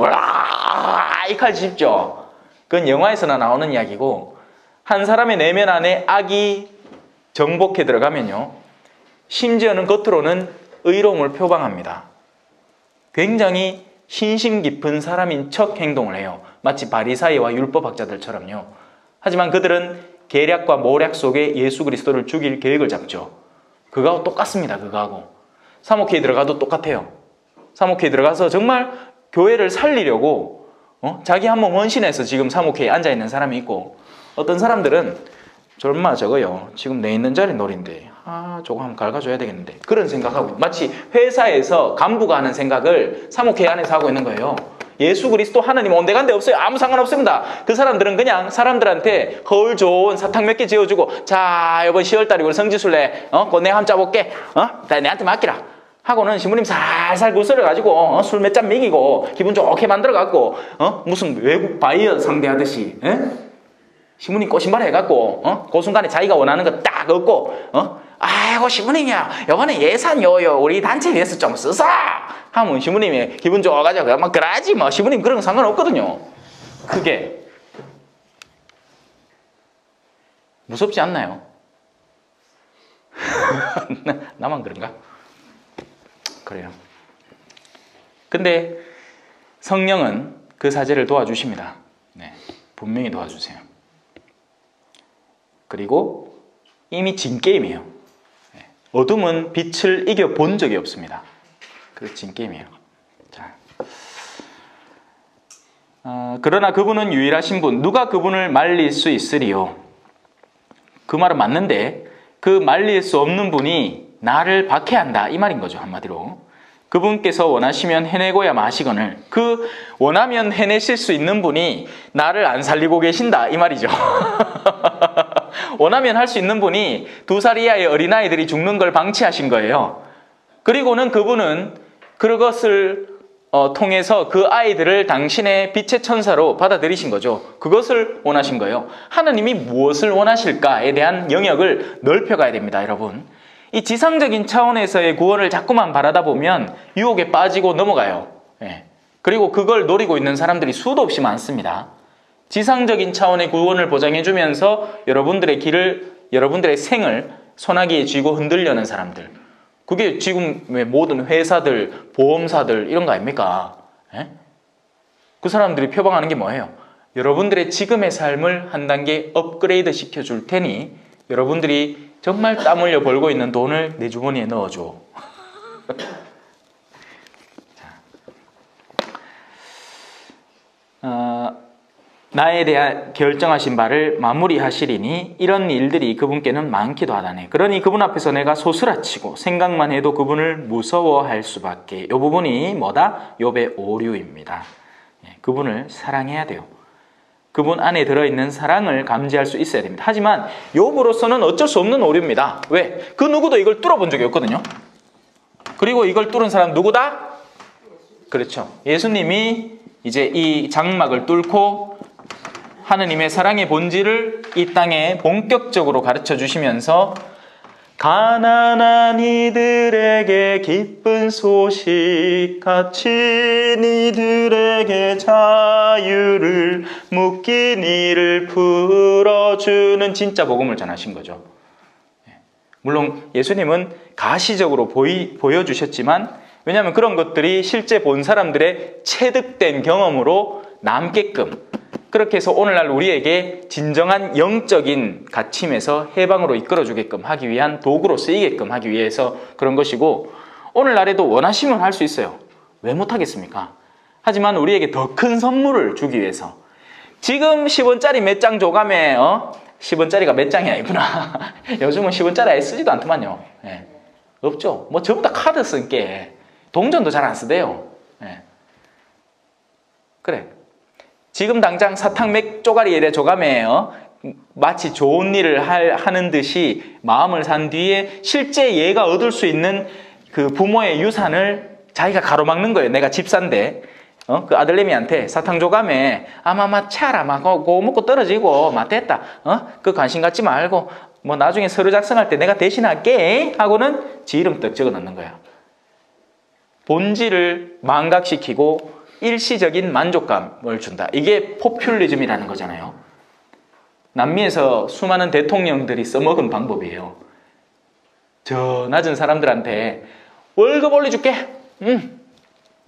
이 칼 짚죠. 그건 영화에서나 나오는 이야기고 한 사람의 내면 안에 악이 정복해 들어가면요 심지어는 겉으로는 의로움을 표방합니다. 굉장히 신심 깊은 사람인 척 행동을 해요. 마치 바리사이와 율법학자들처럼요. 하지만 그들은 계략과 모략 속에 예수 그리스도를 죽일 계획을 잡죠. 그거하고 똑같습니다. 그거하고 사목회에 들어가도 똑같아요. 사목회에 들어가서 정말 교회를 살리려고 자기 한 몸 헌신해서 지금 사목회에 앉아있는 사람이 있고 어떤 사람들은 정말 저거요 지금 내 있는 자리 놀인데 저거 한번 갉아줘야 되겠는데 그런 생각하고 마치 회사에서 간부가 하는 생각을 사목회 안에서 하고 있는 거예요. 예수 그리스도 하나님 온데간데 없어요. 아무 상관없습니다. 그 사람들은 그냥 사람들한테 거울 좋은 사탕 몇 개 지어주고 자 이번 10월달에 우리 성지순례 그거 내가 한번 짜볼게 내한테 맡기라 하고는 신부님 살살 구슬려가지고 술 몇 잔 먹이고 기분 좋게 만들어갖고 무슨 외국 바이어 상대하듯이 신부님 꼬신발 해갖고 그 순간에 자기가 원하는 거 딱 얻고 아이고 신부님이야 요번에 예산 요요 우리 단체 위해서 좀 쓰사 하면 신부님이 기분 좋아가지고 막 그러지 뭐 신부님 그런 거 상관없거든요. 그게 무섭지 않나요? 나만 그런가? 그래요. 근데 성령은 그 사제를 도와주십니다. 네, 분명히 도와주세요. 그리고 이미 진 게임이에요. 어둠은 빛을 이겨본 적이 없습니다. 그래서 진 게임이에요. 자, 그러나 그분은 유일하신 분, 누가 그분을 말릴 수 있으리요? 그 말은 맞는데 그 말릴 수 없는 분이 나를 박해한다 이 말인 거죠. 한마디로 그분께서 원하시면 해내고야 마시거늘 그 원하면 해내실 수 있는 분이 나를 안 살리고 계신다 이 말이죠. 원하면 할 수 있는 분이 2살 이하의 어린아이들이 죽는 걸 방치하신 거예요. 그리고는 그분은 그것을 통해서 그 아이들을 당신의 빛의 천사로 받아들이신 거죠. 그것을 원하신 거예요. 하나님이 무엇을 원하실까에 대한 영역을 넓혀가야 됩니다, 여러분. 이 지상적인 차원에서의 구원을 자꾸만 바라다 보면 유혹에 빠지고 넘어가요. 예. 그리고 그걸 노리고 있는 사람들이 수도 없이 많습니다. 지상적인 차원의 구원을 보장해주면서 여러분들의 길을, 여러분들의 생을 소나기에 쥐고 흔들려는 사람들. 그게 지금 모든 회사들, 보험사들 이런 거 아닙니까? 예? 그 사람들이 표방하는 게 뭐예요? 여러분들의 지금의 삶을 한 단계 업그레이드 시켜줄 테니 여러분들이 정말 땀 흘려 벌고 있는 돈을 내 주머니에 넣어줘. 나에 대한 결정하신 바를 마무리하시리니 이런 일들이 그분께는 많기도 하다네. 그러니 그분 앞에서 내가 소스라치고 생각만 해도 그분을 무서워할 수밖에. 이 부분이 뭐다? 욥의 오류입니다. 그분을 사랑해야 돼요. 그분 안에 들어있는 사랑을 감지할 수 있어야 됩니다. 하지만 욥으로서는 어쩔 수 없는 오류입니다. 왜? 그 누구도 이걸 뚫어본 적이 없거든요. 그리고 이걸 뚫은 사람 누구다? 그렇죠. 예수님이 이제 이 장막을 뚫고 하느님의 사랑의 본질을 이 땅에 본격적으로 가르쳐 주시면서 가난한 이들에게 기쁜 소식 갇힌 이들에게 자유를 묶인 이를 풀어주는 진짜 복음을 전하신 거죠. 물론 예수님은 가시적으로 보여주셨지만 왜냐하면 그런 것들이 실제 본 사람들의 체득된 경험으로 남게끔 그렇게 해서 오늘날 우리에게 진정한 영적인 갇힘에서 해방으로 이끌어주게끔 하기 위한 도구로 쓰이게끔 하기 위해서 그런 것이고 오늘날에도 원하시면 할 수 있어요. 왜 못하겠습니까? 하지만 우리에게 더 큰 선물을 주기 위해서 지금 10원짜리 몇 장 줘가며 10원짜리가 몇 장이 아니구나. 요즘은 10원짜리 아예 쓰지도 않더만요. 예. 없죠. 뭐 전부 다 카드 쓴게 동전도 잘 안 쓰대요. 예. 그래. 지금 당장 사탕 몇 쪼가리에 대해 줘가매 마치 좋은 일을 하는 듯이 마음을 산 뒤에 실제 얘가 얻을 수 있는 그 부모의 유산을 자기가 가로막는 거예요. 내가 집사인데 그 아들내미한테 사탕 줘가매 아마 차라 고 먹고 떨어지고 됐다. 그 관심 갖지 말고 뭐 나중에 서류 작성할 때 내가 대신할게 하고는 지 이름 떡 적어 넣는 거야. 본질을 망각시키고 일시적인 만족감을 준다. 이게 포퓰리즘이라는 거잖아요. 남미에서 수많은 대통령들이 써먹은 방법이에요. 저 낮은 사람들한테 월급 올려줄게.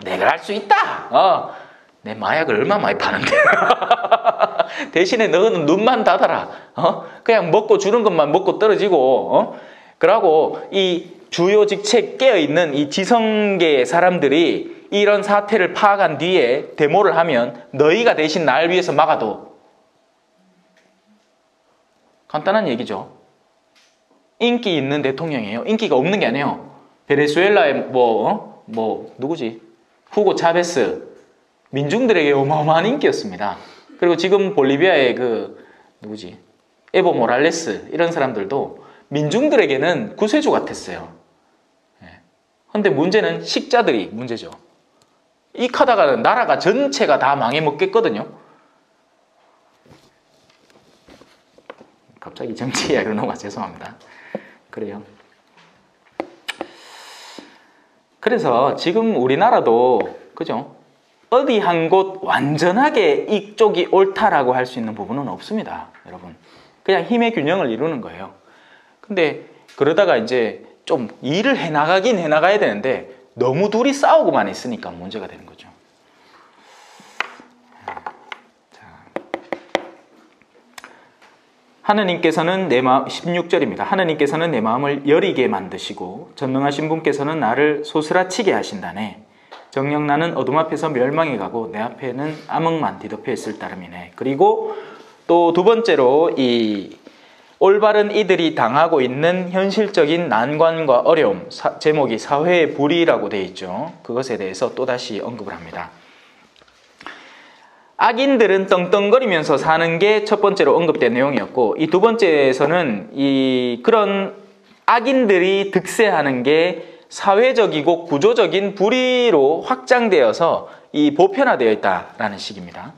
내가 할 수 있다. 내 마약을 얼마 많이 파는데. 대신에 너는 눈만 닫아라. 그냥 먹고 주는 것만 먹고 떨어지고. 그러고 이 주요 직책 깨어있는 이 지성계의 사람들이 이런 사태를 파악한 뒤에 데모를 하면 너희가 대신 날 위해서 막아도 간단한 얘기죠. 인기 있는 대통령이에요. 인기가 없는 게 아니에요. 베네수엘라의 누구지? 후고 차베스 민중들에게 어마어마한 인기였습니다. 그리고 지금 볼리비아의 누구지? 에보 모랄레스 이런 사람들도 민중들에게는 구세주 같았어요. 근데 문제는 식자들이 문제죠. 이 카다가는 나라가 전체가 다 망해먹겠거든요. 갑자기 정치 이야기로 넘어가 죄송합니다. 그래요. 그래서 지금 우리나라도 그죠? 어디 한 곳 완전하게 이쪽이 옳다라고 할 수 있는 부분은 없습니다. 여러분. 그냥 힘의 균형을 이루는 거예요. 근데 그러다가 이제 좀 일을 해나가긴 해나가야 되는데 너무 둘이 싸우고만 있으니까 문제가 되는 거죠. 하느님께서는 내 마음 16절입니다. 하느님께서는 내 마음을 여리게 만드시고 전능하신 분께서는 나를 소스라치게 하신다네. 정녕 나는 어둠 앞에서 멸망해 가고 내 앞에는 암흑만 뒤덮여 있을 따름이네. 그리고 또 두 번째로 이 올바른 이들이 당하고 있는 현실적인 난관과 어려움, 제목이 사회의 불의라고 되어 있죠. 그것에 대해서 또다시 언급을 합니다. 악인들은 떵떵거리면서 사는 게 첫 번째로 언급된 내용이었고 이 두 번째에서는 그런 악인들이 득세하는 게 사회적이고 구조적인 불의로 확장되어서 이 보편화되어 있다라는 식입니다.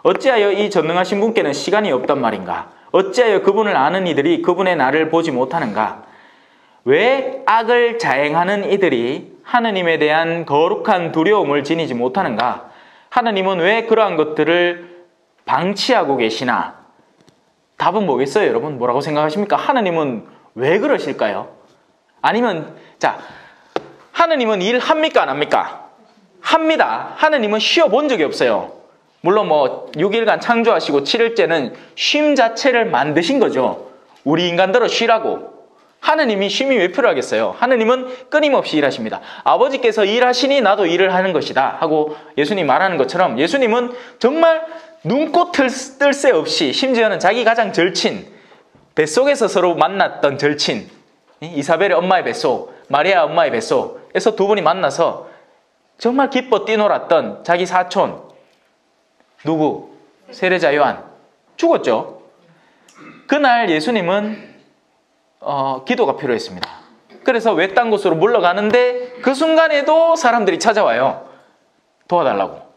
어찌하여 이 전능하신 분께는 시간이 없단 말인가? 어찌하여 그분을 아는 이들이 그분의 날을 보지 못하는가? 왜 악을 자행하는 이들이 하느님에 대한 거룩한 두려움을 지니지 못하는가? 하느님은 왜 그러한 것들을 방치하고 계시나? 답은 뭐겠어요, 여러분? 뭐라고 생각하십니까? 하느님은 왜 그러실까요? 아니면 자, 하느님은 일합니까? 안 합니까? 합니다. 하느님은 쉬어본 적이 없어요. 물론 뭐 6일간 창조하시고 7일째는 쉼 자체를 만드신 거죠. 우리 인간들은 쉬라고. 하느님이 쉼이 왜 필요하겠어요? 하느님은 끊임없이 일하십니다. 아버지께서 일하시니 나도 일을 하는 것이다 하고 예수님 말하는 것처럼 예수님은 정말 눈꽃 뜰 새 없이, 심지어는 자기 가장 절친, 뱃속에서 서로 만났던 절친, 이사벨의 엄마의 뱃속, 마리아 엄마의 뱃속에서 두 분이 만나서 정말 기뻐 뛰놀았던 자기 사촌, 누구? 세례자 요한. 죽었죠. 그날 예수님은 기도가 필요했습니다. 그래서 외딴 곳으로 물러가는데 그 순간에도 사람들이 찾아와요. 도와달라고.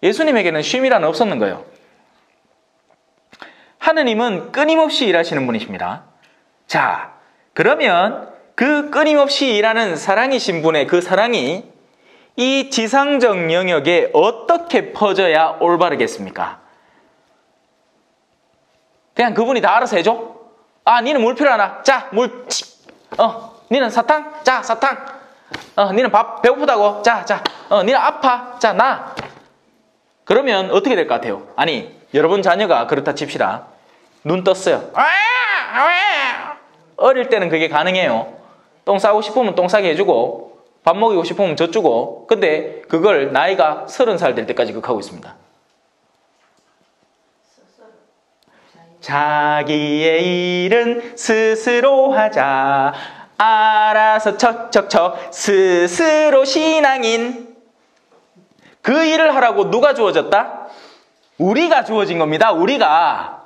예수님에게는 쉼이란 없었는 거예요. 하느님은 끊임없이 일하시는 분이십니다. 자, 그러면 그 끊임없이 일하는 사랑이신 분의 그 사랑이 이 지상적 영역에 어떻게 퍼져야 올바르겠습니까? 그냥 그분이 다 알아서 해줘? 아, 니는 물 필요하나? 자, 물. 니는 사탕? 자, 사탕. 니는 밥 배고프다고? 자. 니는 아파? 자, 나. 그러면 어떻게 될 것 같아요? 아니, 여러분 자녀가 그렇다 칩시다. 눈 떴어요. 어릴 때는 그게 가능해요. 똥 싸고 싶으면 똥 싸게 해주고 밥 먹이고 싶으면 젖주고. 근데 그걸 나이가 30살 될 때까지 극하고 있습니다. 자기의 일은 스스로 하자. 알아서 척척척 스스로 신앙인. 그 일을 하라고 누가 주어졌다? 우리가 주어진 겁니다. 우리가.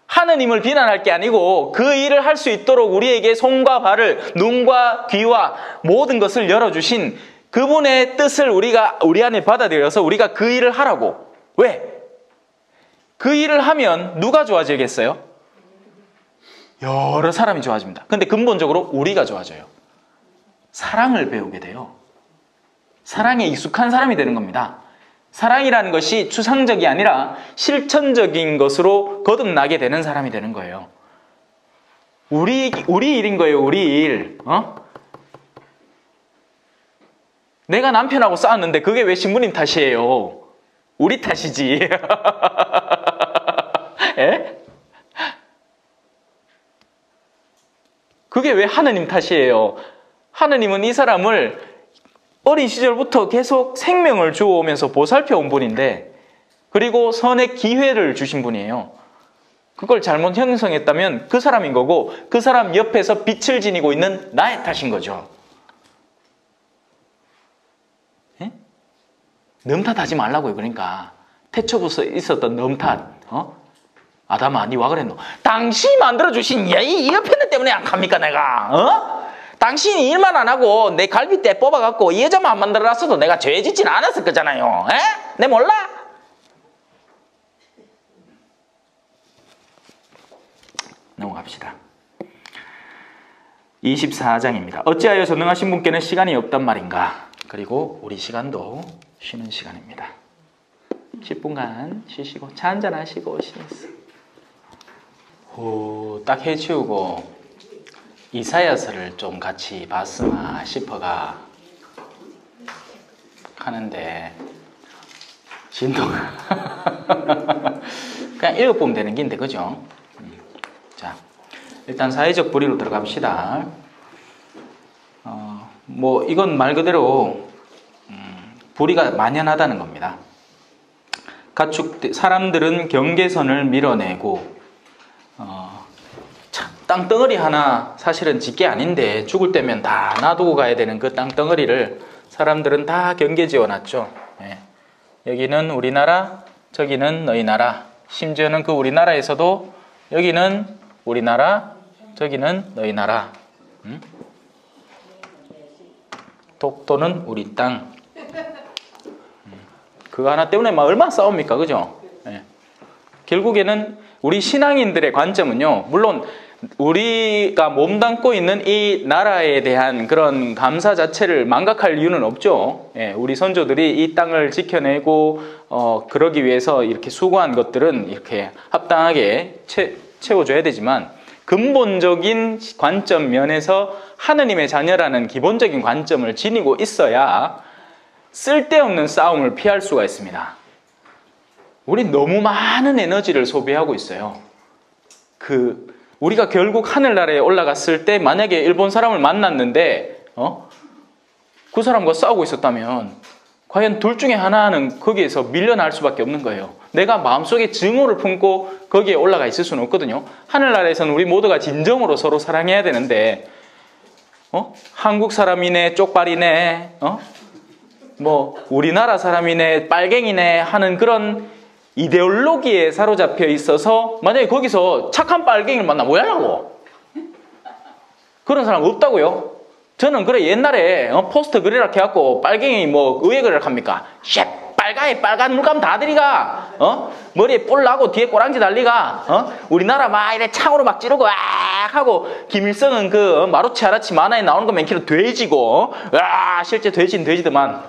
하느님을 비난할 게 아니고 그 일을 할 수 있도록 우리에게 손과 발을, 눈과 귀와 모든 것을 열어주신 그분의 뜻을 우리 안에 받아들여서 우리가 그 일을 하라고. 왜? 그 일을 하면 누가 좋아지겠어요? 여러 사람이 좋아집니다. 근데 근본적으로 우리가 좋아져요. 사랑을 배우게 돼요. 사랑에 익숙한 사람이 되는 겁니다. 사랑이라는 것이 추상적이 아니라 실천적인 것으로 거듭나게 되는 사람이 되는 거예요. 우리 일인 거예요. 우리 일. 내가 남편하고 싸웠는데 그게 왜 신부님 탓이에요? 우리 탓이지. 에? 그게 왜 하느님 탓이에요? 하느님은 이 사람을 어린 시절부터 계속 생명을 주어오면서 보살펴온 분인데, 그리고 선의 기회를 주신 분이에요. 그걸 잘못 형성했다면 그 사람인 거고, 그 사람 옆에서 빛을 지니고 있는 나의 탓인 거죠. 예? 넘탓하지 말라고요. 그러니까 태초부터 있었던 넘탓. 아담아, 니 와 그랬노? 당신이 만들어주신 이 옆에는 때문에 안 갑니까 내가? 당신이 일만 안 하고 내 갈비뼈 뽑아갖고 이 여자만 안 만들어놨어도 내가 죄 짓진 않았을 거잖아요. 에? 내 몰라? 넘어갑시다. 24장입니다. 어찌하여 전능하신 분께는 시간이 없단 말인가? 그리고 우리 시간도 쉬는 시간입니다. 10분간 쉬시고 차 한잔 하시고 쉬었어. 딱 해치우고 이사야서를 좀 같이 봤으나 싶어가 하는데 진도가 그냥 읽어보면 되는 긴데, 그죠? 자, 일단 사회적 불의로 들어갑시다. 뭐 이건 말 그대로 불의가 만연하다는 겁니다. 사람들은 경계선을 밀어내고 땅덩어리 하나 사실은 짓게 아닌데 죽을 때면 다 놔두고 가야 되는 그 땅덩어리를 사람들은 다 경계 지어놨죠. 예. 여기는 우리나라, 저기는 너희 나라. 심지어는 그 우리나라에서도 여기는 우리나라, 저기는 너희 나라. 독도는 우리 땅. 그거 하나 때문에 막 얼마나 싸웁니까? 그죠? 예. 결국에는 우리 신앙인들의 관점은요, 물론 우리가 몸담고 있는 이 나라에 대한 그런 감사 자체를 망각할 이유는 없죠. 예, 우리 선조들이 이 땅을 지켜내고 그러기 위해서 이렇게 수고한 것들은 이렇게 합당하게 채워줘야 되지만, 근본적인 관점 면에서 하느님의 자녀라는 기본적인 관점을 지니고 있어야 쓸데없는 싸움을 피할 수가 있습니다. 우리 너무 많은 에너지를 소비하고 있어요. 우리가 결국 하늘나라에 올라갔을 때 만약에 일본 사람을 만났는데 그 사람과 싸우고 있었다면 과연 둘 중에 하나는 거기에서 밀려날 수밖에 없는 거예요. 내가 마음속에 증오를 품고 거기에 올라가 있을 수는 없거든요. 하늘나라에서는 우리 모두가 진정으로 서로 사랑해야 되는데 한국 사람이네, 쪽발이네, 뭐 우리나라 사람이네, 빨갱이네 하는 그런 이데올로기에 사로잡혀 있어서 만약에 거기서 착한 빨갱이를 만나 뭐 하려고? 그런 사람 없다고요. 저는 그래 옛날에 포스터 그리라 해갖고 빨갱이 뭐 의회 그리라 합니까? 쉣! 빨간 물감 다 들이가 머리에 뿔 나고 뒤에 꼬랑지 달리가 우리나라 막 이래 창으로 막 찌르고 와 하고 김일성은 그 마루치 아라치 만화에 나오는 거 맨키로 돼지고 와 실제 돼지는 돼지더만.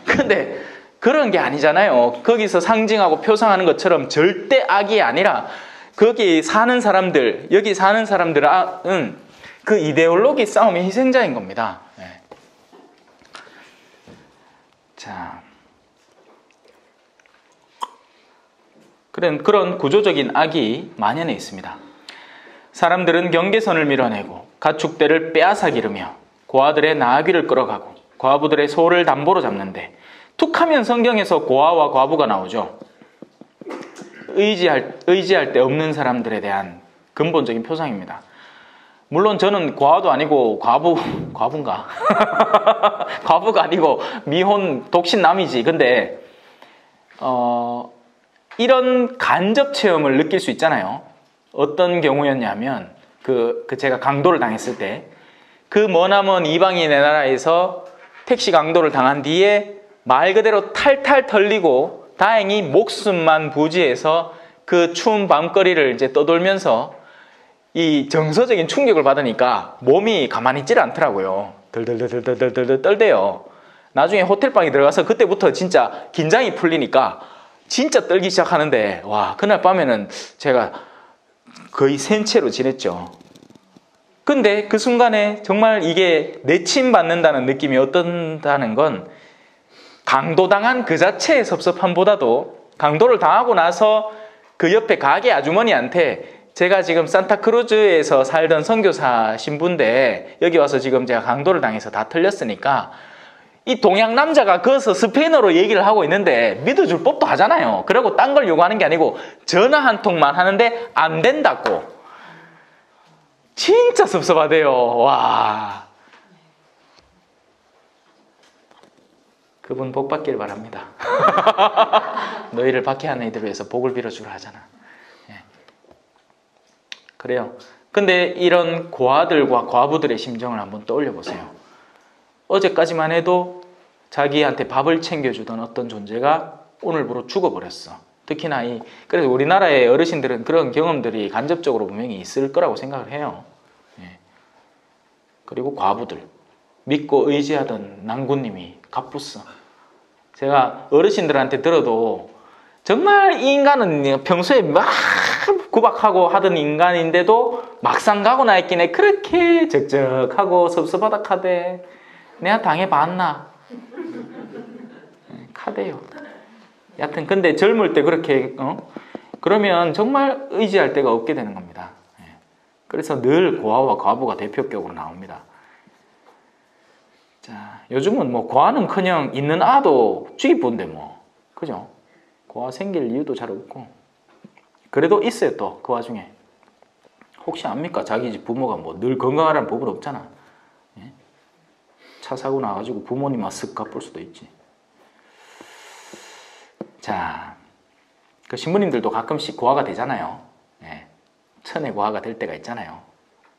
근데 그런 게 아니잖아요. 거기서 상징하고 표상하는 것처럼 절대 악이 아니라 거기 사는 사람들, 여기 사는 사람들은 그 이데올로기 싸움의 희생자인 겁니다. 네. 자, 그런 구조적인 악이 만연해 있습니다. 사람들은 경계선을 밀어내고 가축대를 빼앗아기르며 고아들의 나귀를 끌어가고 과부들의 소를 담보로 잡는데 툭하면 성경에서 고아와 과부가 나오죠. 의지할 데 없는 사람들에 대한 근본적인 표상입니다. 물론 저는 고아도 아니고 과부인가? 과부가 아니고 미혼 독신남이지. 근데 이런 간접 체험을 느낄 수 있잖아요. 어떤 경우였냐면 제가 강도를 당했을 때 그 머나먼 이방인의 나라에서 택시 강도를 당한 뒤에 말 그대로 탈탈 털리고 다행히 목숨만 부지해서 그 추운 밤거리를 이제 떠돌면서 이 정서적인 충격을 받으니까 몸이 가만히 있질 않더라고요. 덜덜덜덜덜덜 떨대요. 나중에 호텔방에 들어가서 그때부터 진짜 긴장이 풀리니까 진짜 떨기 시작하는데 와, 그날 밤에는 제가 거의 센 채로 지냈죠. 근데 그 순간에 정말 이게 내침받는다는 느낌이 어떤다는 건 강도당한 그 자체의 섭섭함보다도 강도를 당하고 나서 그 옆에 가게 아주머니한테 제가 지금 산타크루즈에서 살던 선교사 신부인데 여기 와서 지금 제가 강도를 당해서 다 틀렸으니까 이 동양 남자가 거기서 스페인어로 얘기를 하고 있는데 믿어줄 법도 하잖아요. 그리고 딴 걸 요구하는 게 아니고 전화 한 통만 하는데 안 된다고. 진짜 섭섭하대요. 와. 그분 복 받기를 바랍니다. 너희를 박해하는 이들을 위해서 복을 빌어주라 하잖아. 예. 그래요. 근데 이런 고아들과 과부들의 심정을 한번 떠올려 보세요. 어제까지만 해도 자기한테 밥을 챙겨주던 어떤 존재가 오늘부로 죽어버렸어. 특히나 그래서 우리나라의 어르신들은 그런 경험들이 간접적으로 분명히 있을 거라고 생각을 해요. 예. 그리고 과부들, 믿고 의지하던 난구님이 갑부서. 제가 어르신들한테 들어도 정말 이 인간은 평소에 막 구박하고 하던 인간인데도 막상 가고 나있기에 그렇게 적적하고 섭섭하다 카대. 내가 당해봤나? 카대요. 여하튼 근데 젊을 때 그렇게 그러면 정말 의지할 데가 없게 되는 겁니다. 그래서 늘 고아와 과부가 대표격으로 나옵니다. 자, 요즘은 뭐 고아는커녕 있는 아도 쥐기본데 뭐, 그죠? 고아 생길 이유도 잘 없고. 그래도 있어요. 또 그 와중에 혹시 압니까? 자기 집 부모가 뭐 늘 건강하라는 법은 없잖아. 예? 차 사고 나가지고 부모님 쓱 갚을 수도 있지. 자, 그 신부님들도 가끔씩 고아가 되잖아요. 예. 천의 고아가 될 때가 있잖아요.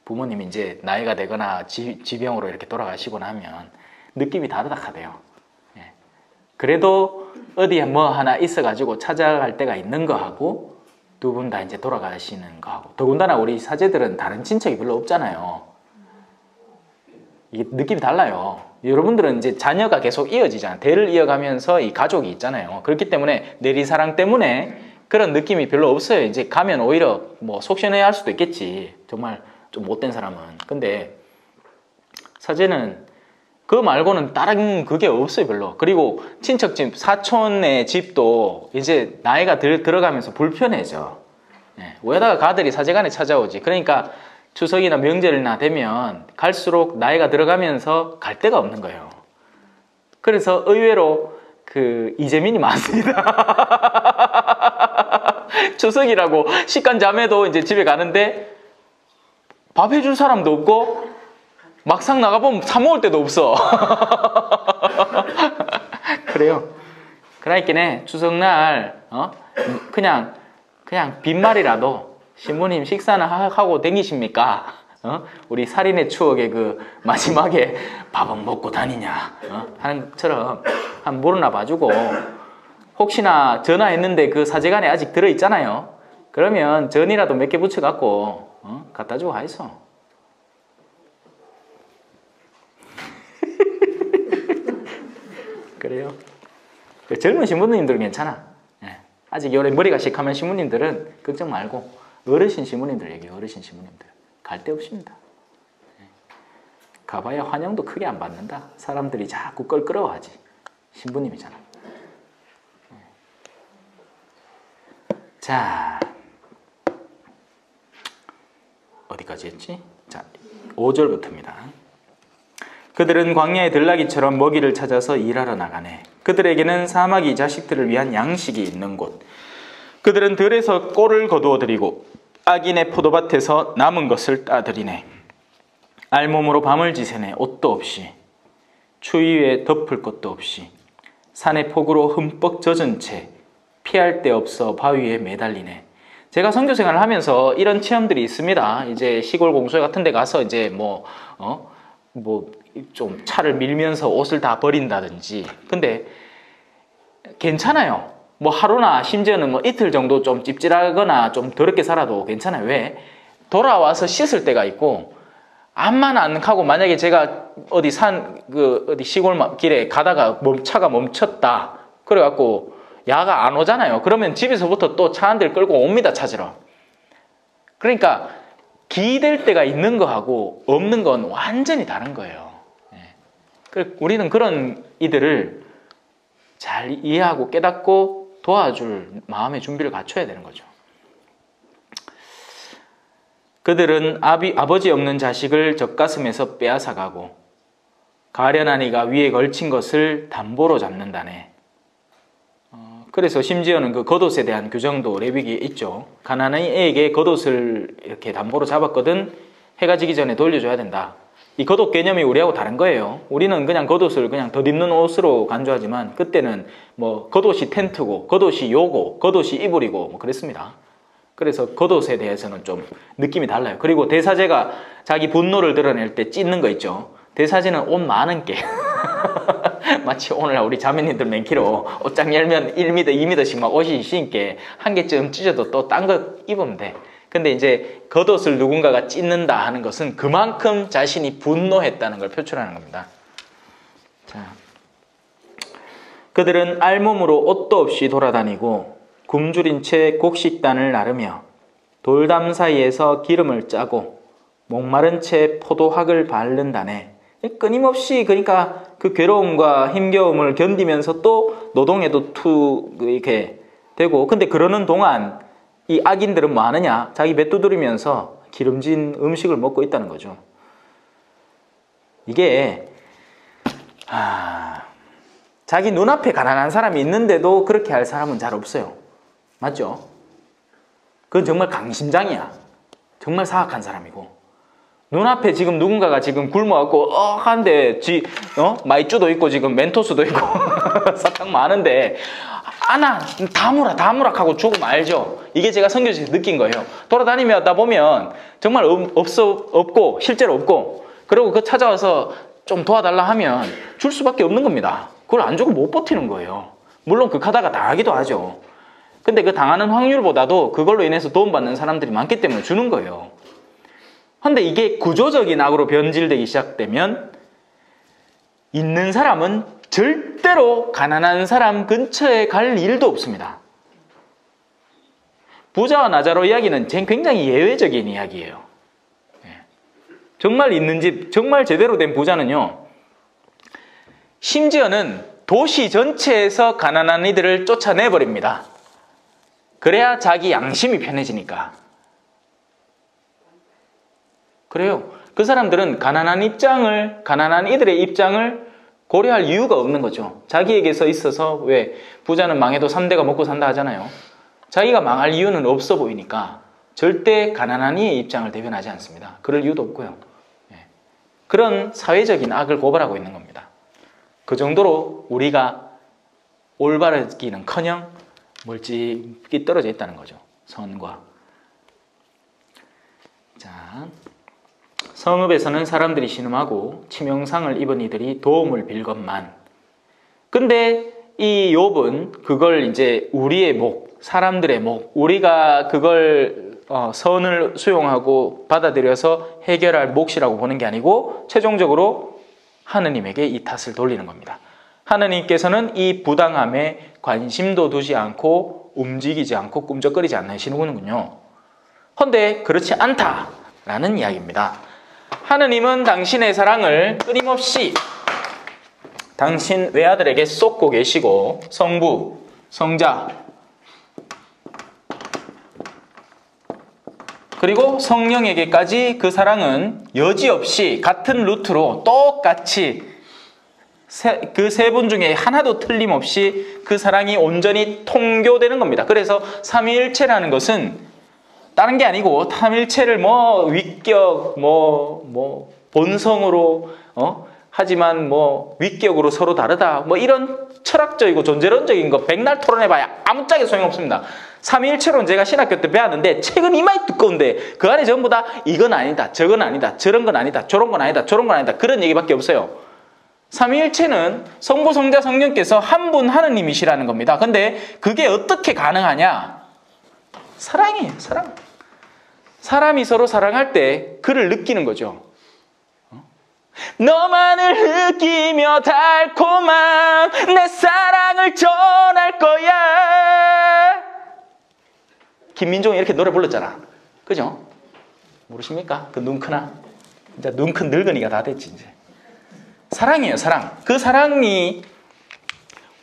부모님이 이제 나이가 되거나 지병으로 이렇게 돌아가시고 나면 느낌이 다르다 하대요. 예. 그래도 어디에 뭐 하나 있어가지고 찾아갈 때가 있는 거하고 두 분 다 이제 돌아가시는 거하고 더군다나 우리 사제들은 다른 친척이 별로 없잖아요. 이게 느낌이 달라요. 여러분들은 이제 자녀가 계속 이어지잖아요. 대를 이어가면서 이 가족이 있잖아요. 그렇기 때문에 내리사랑 때문에 그런 느낌이 별로 없어요. 이제 가면 오히려 뭐 속 시원해 할 수도 있겠지. 정말 좀 못된 사람은. 근데 사제는 그거 말고는 다른 그게 없어요, 별로. 그리고 친척집, 사촌의 집도 이제 나이가 들어가면서 불편해져. 예, 왜다가 가들이 사제간에 찾아오지. 그러니까 추석이나 명절이나 되면 갈수록 나이가 들어가면서 갈 데가 없는 거예요. 그래서 의외로 그 이재민이 많습니다. 추석이라고 식간 자매도 이제 집에 가는데 밥 해줄 사람도 없고 막상 나가보면 사 먹을 데도 없어. 그래요. 그러니까 추석날 그냥 빈말이라도 신부님 식사는 하고 댕기십니까? 우리 살인의 추억의 그 마지막에 밥은 먹고 다니냐 하는 것처럼 한 물어나 봐주고 혹시나 전화했는데 그 사제간에 아직 들어있잖아요. 그러면 전이라도 몇 개 붙여갖고 갖다 주고 가있어. 그래요. 젊은 신부님들은 괜찮아. 예. 아직 요래 머리가 시커먼 신부님들은 걱정 말고 어르신 신부님들 얘기해요. 어르신 신부님들 갈 데 없습니다. 예. 가봐야 환영도 크게 안 받는다. 사람들이 자꾸 껄끄러워하지. 신부님이잖아. 예. 자, 어디까지 했지? 자, 5절부터입니다. 그들은 광야의 들나귀처럼 먹이를 찾아서 일하러 나가네. 그들에게는 사마귀 자식들을 위한 양식이 있는 곳. 그들은 들에서 꼴을 거두어 들이고 악인의 포도밭에서 남은 것을 따들이네. 알몸으로 밤을 지새네. 옷도 없이 추위에 덮을 것도 없이 산의 폭우로 흠뻑 젖은 채 피할 데 없어 바위에 매달리네. 제가 선교 생활을 하면서 이런 체험들이 있습니다. 이제 시골 공소회 같은 데 가서 이제 좀 차를 밀면서 옷을 다 버린다든지. 근데 괜찮아요. 뭐 하루나 심지어는 뭐 이틀 정도 좀 찝찝하거나 좀 더럽게 살아도 괜찮아요. 왜? 돌아와서 씻을 때가 있고 암만 안 가고 만약에 제가 어디 어디 시골 길에 가다가 차가 멈췄다. 그래갖고 야가 안 오잖아요. 그러면 집에서부터 또 차 한 대를 끌고 옵니다. 찾으러. 그러니까 기댈 때가 있는 거하고 없는 건 완전히 다른 거예요. 우리는 그런 이들을 잘 이해하고 깨닫고 도와줄 마음의 준비를 갖춰야 되는 거죠. 그들은 아버지 없는 자식을 젖가슴에서 빼앗아가고 가련한 이가 위에 걸친 것을 담보로 잡는다네. 그래서 심지어는 그 겉옷에 대한 규정도 레위기에 있죠. 가난한 애에게 겉옷을 이렇게 담보로 잡았거든 해가 지기 전에 돌려줘야 된다. 이 겉옷 개념이 우리하고 다른 거예요. 우리는 그냥 겉옷을 그냥 덧입는 옷으로 간주하지만 그때는 뭐 겉옷이 텐트고 겉옷이 요고 겉옷이 이불이고 뭐 그랬습니다. 그래서 겉옷에 대해서는 좀 느낌이 달라요. 그리고 대사제가 자기 분노를 드러낼 때 찢는 거 있죠. 대사제는 옷 많은 게 마치 오늘날 우리 자매님들 맨키로 옷장 열면 1m, 2m씩 막 옷이 신게 한 개쯤 찢어도 또 딴 거 입으면 돼. 근데 이제 겉옷을 누군가가 찢는다 하는 것은 그만큼 자신이 분노했다는 걸 표출하는 겁니다. 자, 그들은 알몸으로 옷도 없이 돌아다니고 굶주린 채 곡식단을 나르며 돌담 사이에서 기름을 짜고 목마른 채 포도학을 바른다네. 끊임없이 그러니까 그 괴로움과 힘겨움을 견디면서 또 노동에도 이렇게 되고, 근데 그러는 동안 이 악인들은 뭐 하느냐? 자기 배 두드리면서 기름진 음식을 먹고 있다는 거죠. 이게 자기 눈앞에 가난한 사람이 있는데도 그렇게 할 사람은 잘 없어요. 맞죠? 그건 정말 강심장이야. 정말 사악한 사람이고, 눈앞에 지금 누군가가 지금 굶어갖고 하는데 마이쮸도 있고 지금 멘토스도 있고 사탕 많은데 다무락 하고 죽으면 알죠. 이게 제가 선교지에서 느낀 거예요. 돌아다니다 보면 정말 없고 실제로 없고, 그리고 그 찾아와서 좀 도와달라 하면 줄 수밖에 없는 겁니다. 그걸 안 주고 못 버티는 거예요. 물론 극하다가 당하기도 하죠. 근데 그 당하는 확률보다도 그걸로 인해서 도움받는 사람들이 많기 때문에 주는 거예요. 근데 이게 구조적인 악으로 변질되기 시작되면 있는 사람은 절대로 가난한 사람 근처에 갈 일도 없습니다. 부자와 나자로 이야기는 굉장히 예외적인 이야기예요. 정말 있는 집, 정말 제대로 된 부자는요, 심지어는 도시 전체에서 가난한 이들을 쫓아내버립니다. 그래야 자기 양심이 편해지니까. 그래요. 그 사람들은 가난한 이들의 입장을 고려할 이유가 없는 거죠. 자기에게서 있어서 왜 부자는 망해도 3대가 먹고 산다 하잖아요. 자기가 망할 이유는 없어 보이니까 절대 가난한 이의 입장을 대변하지 않습니다. 그럴 이유도 없고요. 그런 사회적인 악을 고발하고 있는 겁니다. 그 정도로 우리가 올바르기는커녕 멀찍이 떨어져 있다는 거죠. 선과. 자, 성읍에서는 사람들이 신음하고 치명상을 입은 이들이 도움을 빌건만. 근데 이 욥은 그걸 이제 우리의 목, 사람들의 목, 우리가 그걸 선을 수용하고 받아들여서 해결할 몫이라고 보는 게 아니고 최종적으로 하느님에게 이 탓을 돌리는 겁니다. 하느님께서는 이 부당함에 관심도 두지 않고 움직이지 않고 꿈쩍거리지 않으시는군요. 그런데 그렇지 않다라는 이야기입니다. 하느님은 당신의 사랑을 끊임없이 당신 외아들에게 쏟고 계시고 성부, 성자, 그리고 성령에게까지 그 사랑은 여지없이 같은 루트로 똑같이 그 세 분 중에 하나도 틀림없이 그 사랑이 온전히 통교되는 겁니다. 그래서 삼위일체라는 것은 다른 게 아니고 삼위일체를 위격, 본성으로 하지만 위격으로 서로 다르다 이런 철학적이고 존재론적인 거 백날 토론해봐야 아무짝에 소용없습니다. 삼위일체론 제가 신학교 때 배웠는데 책은 이마이 두꺼운데 그 안에 전부 다 이건 아니다, 저건 아니다, 저런 건 아니다, 저런 건 아니다, 저런 건 아니다 그런 얘기밖에 없어요. 삼위일체는 성부, 성자, 성령께서 한 분 하느님이시라는 겁니다. 근데 그게 어떻게 가능하냐? 사랑이에요, 사랑. 사람이 서로 사랑할 때 그를 느끼는 거죠. 너만을 느끼며 달콤한 내 사랑을 전할 거야. 김민종이 이렇게 노래 불렀잖아. 그죠? 모르십니까? 그 눈 크나? 이제 눈 큰 늙은이가 다 됐지 이제. 사랑이에요, 사랑. 그 사랑이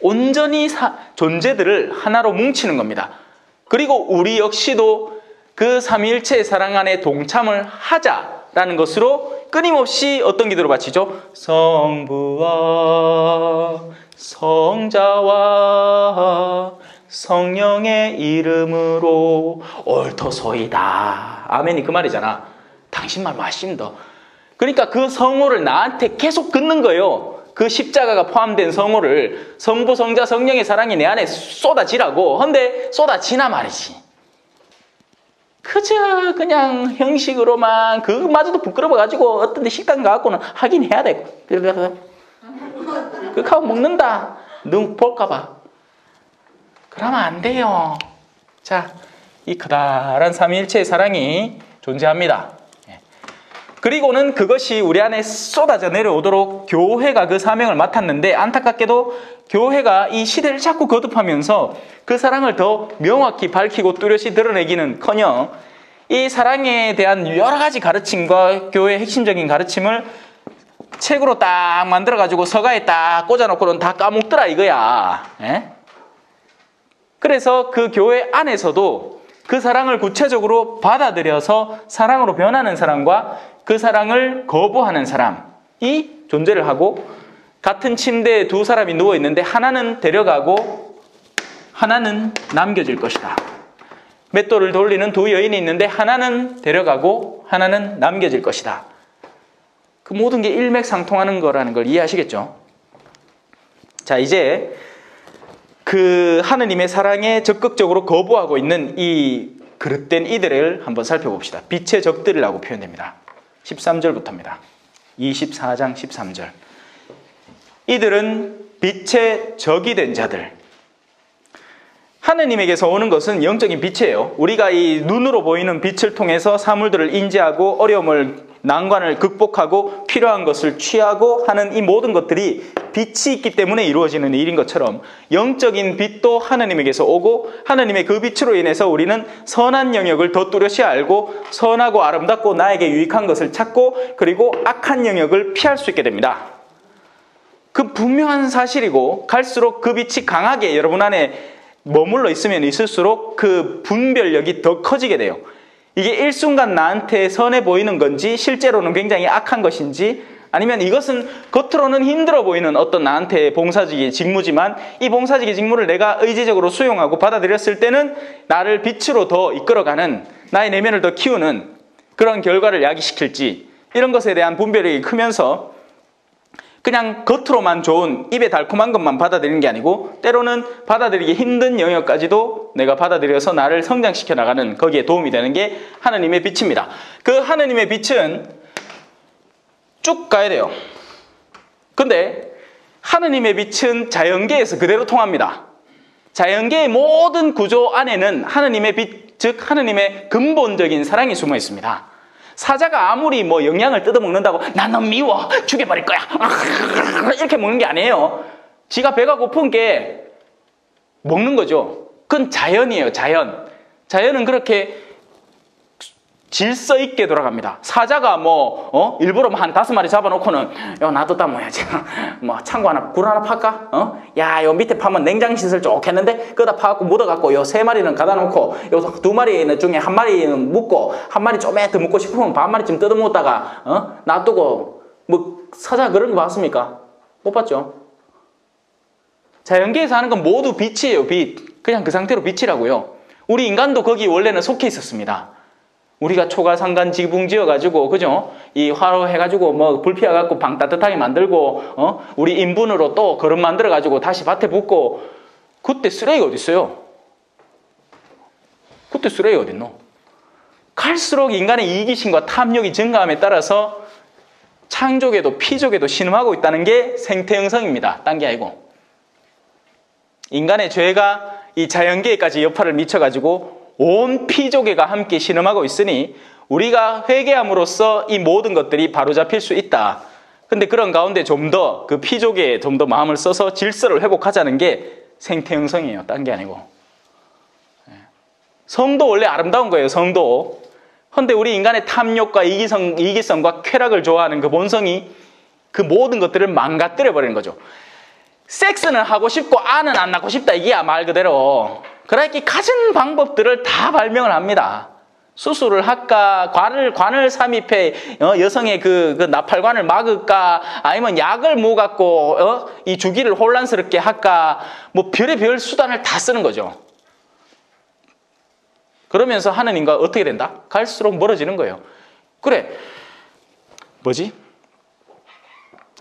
온전히 존재들을 하나로 뭉치는 겁니다. 그리고 우리 역시도 그 삼위일체의 사랑 안에 동참을 하자라는 것으로 끊임없이 어떤 기도를 바치죠? 성부와 성자와 성령의 이름으로 옳도소이다. 아멘이 그 말이잖아. 당신 말 맞습니다. 그러니까 그 성호를 나한테 계속 긋는 거예요. 그 십자가가 포함된 성호를 성부, 성자, 성령의 사랑이 내 안에 쏟아지라고. 근데 쏟아지나 말이지. 그저 그냥 형식으로만 그마저도 부끄러워가지고 어떤 데 식당 가갖고는 하긴 해야 되고 그거 먹는다 눈 볼까봐 그러면 안 돼요. 자, 이 커다란 삼위일체의 사랑이 존재합니다. 그리고는 그것이 우리 안에 쏟아져 내려오도록 교회가 그 사명을 맡았는데 안타깝게도 교회가 이 시대를 자꾸 거듭하면서 그 사랑을 더 명확히 밝히고 뚜렷이 드러내기는커녕 이 사랑에 대한 여러 가지 가르침과 교회의 핵심적인 가르침을 책으로 딱 만들어가지고 서가에 딱 꽂아놓고는 다 까먹더라 이거야. 그래서 그 교회 안에서도 그 사랑을 구체적으로 받아들여서 사랑으로 변하는 사람과 그 사랑을 거부하는 사람이 존재를 하고 같은 침대에 두 사람이 누워있는데 하나는 데려가고 하나는 남겨질 것이다. 맷돌을 돌리는 두 여인이 있는데 하나는 데려가고 하나는 남겨질 것이다. 그 모든 게 일맥상통하는 거라는 걸 이해하시겠죠? 자, 이제 그 하느님의 사랑에 적극적으로 거부하고 있는 이 그릇된 이들을 한번 살펴봅시다. 빛의 적들이라고 표현됩니다. 13절부터입니다. 24장 13절. 이들은 빛의 적이 된 자들. 하느님에게서 오는 것은 영적인 빛이에요. 우리가 이 눈으로 보이는 빛을 통해서 사물들을 인지하고 어려움을, 난관을 극복하고 필요한 것을 취하고 하는 이 모든 것들이 빛이 있기 때문에 이루어지는 일인 것처럼 영적인 빛도 하느님에게서 오고 하느님의 그 빛으로 인해서 우리는 선한 영역을 더 뚜렷이 알고 선하고 아름답고 나에게 유익한 것을 찾고 그리고 악한 영역을 피할 수 있게 됩니다. 그 분명한 사실이고 갈수록 그 빛이 강하게 여러분 안에 머물러 있으면 있을수록 그 분별력이 더 커지게 돼요. 이게 일순간 나한테 선해 보이는 건지 실제로는 굉장히 악한 것인지 아니면 이것은 겉으로는 힘들어 보이는 어떤 나한테 봉사직의 직무지만 이 봉사직의 직무를 내가 의지적으로 수용하고 받아들였을 때는 나를 빛으로 더 이끌어가는 나의 내면을 더 키우는 그런 결과를 야기시킬지 이런 것에 대한 분별력이 크면서 그냥 겉으로만 좋은 입에 달콤한 것만 받아들이는 게 아니고 때로는 받아들이기 힘든 영역까지도 내가 받아들여서 나를 성장시켜 나가는 거기에 도움이 되는 게 하느님의 빛입니다. 그 하느님의 빛은 쭉 가야 돼요. 근데 하느님의 빛은 자연계에서 그대로 통합니다. 자연계의 모든 구조 안에는 하느님의 빛, 즉 하느님의 근본적인 사랑이 숨어 있습니다. 사자가 아무리 뭐 영양을 뜯어먹는다고 난 너 미워 죽여버릴 거야 이렇게 먹는 게 아니에요. 지가 배가 고픈 게 먹는 거죠. 그건 자연이에요. 자연은 그렇게 질서 있게 돌아갑니다. 사자가 일부러 한 5마리 잡아놓고는 야 놔뒀다 뭐야지 창고 하나 굴 하나 팔까? 야 요 밑에 파면 냉장 시설 좋겠는데 거기다 파갖고 묻어갖고 요 3마리는 가다 놓고 요 2마리 중에 1마리는 묻고 1마리 좀에 더 묻고 싶으면 반마리쯤 뜯어먹다가 놔두고 사자 그런 거 봤습니까? 못 봤죠? 자연계에서 하는 건 모두 빛이에요. 빛. 그냥 그 상태로 빛이라고요. 우리 인간도 거기 원래는 속해 있었습니다. 우리가 초가상간 지붕 지어가지고, 그죠? 이 화로 해가지고, 불 피워갖고 방 따뜻하게 만들고, 우리 인분으로 또 그릇 만들어가지고 다시 밭에 붓고, 그때 쓰레기가 어딨어요? 그때 쓰레기가 어딨노? 갈수록 인간의 이기심과 탐욕이 증가함에 따라서 창조계도 피조계도 신음하고 있다는 게 생태형성입니다. 딴 게 아니고. 인간의 죄가 이 자연계에까지 여파를 미쳐가지고, 온 피조계가 함께 신음하고 있으니 우리가 회개함으로써 이 모든 것들이 바로잡힐 수 있다. 근데 그런 가운데 좀 더 그 피조계에 좀 더 마음을 써서 질서를 회복하자는 게 생태형성이에요. 딴 게 아니고. 성도 원래 아름다운 거예요. 성도. 근데 우리 인간의 탐욕과 이기성과 쾌락을 좋아하는 그 본성이 그 모든 것들을 망가뜨려 버리는 거죠. 섹스는 하고 싶고 아는 안 낳고 싶다 이게야 말 그대로. 그러니까 갖은 방법들을 다 발명을 합니다. 수술을 할까, 관을 삽입해 여성의 그 나팔관을 막을까, 아니면 약을 모아갖고 이 주기를 혼란스럽게 할까, 별의별 수단을 다 쓰는 거죠. 그러면서 하느님과 어떻게 된다? 갈수록 멀어지는 거예요. 그래,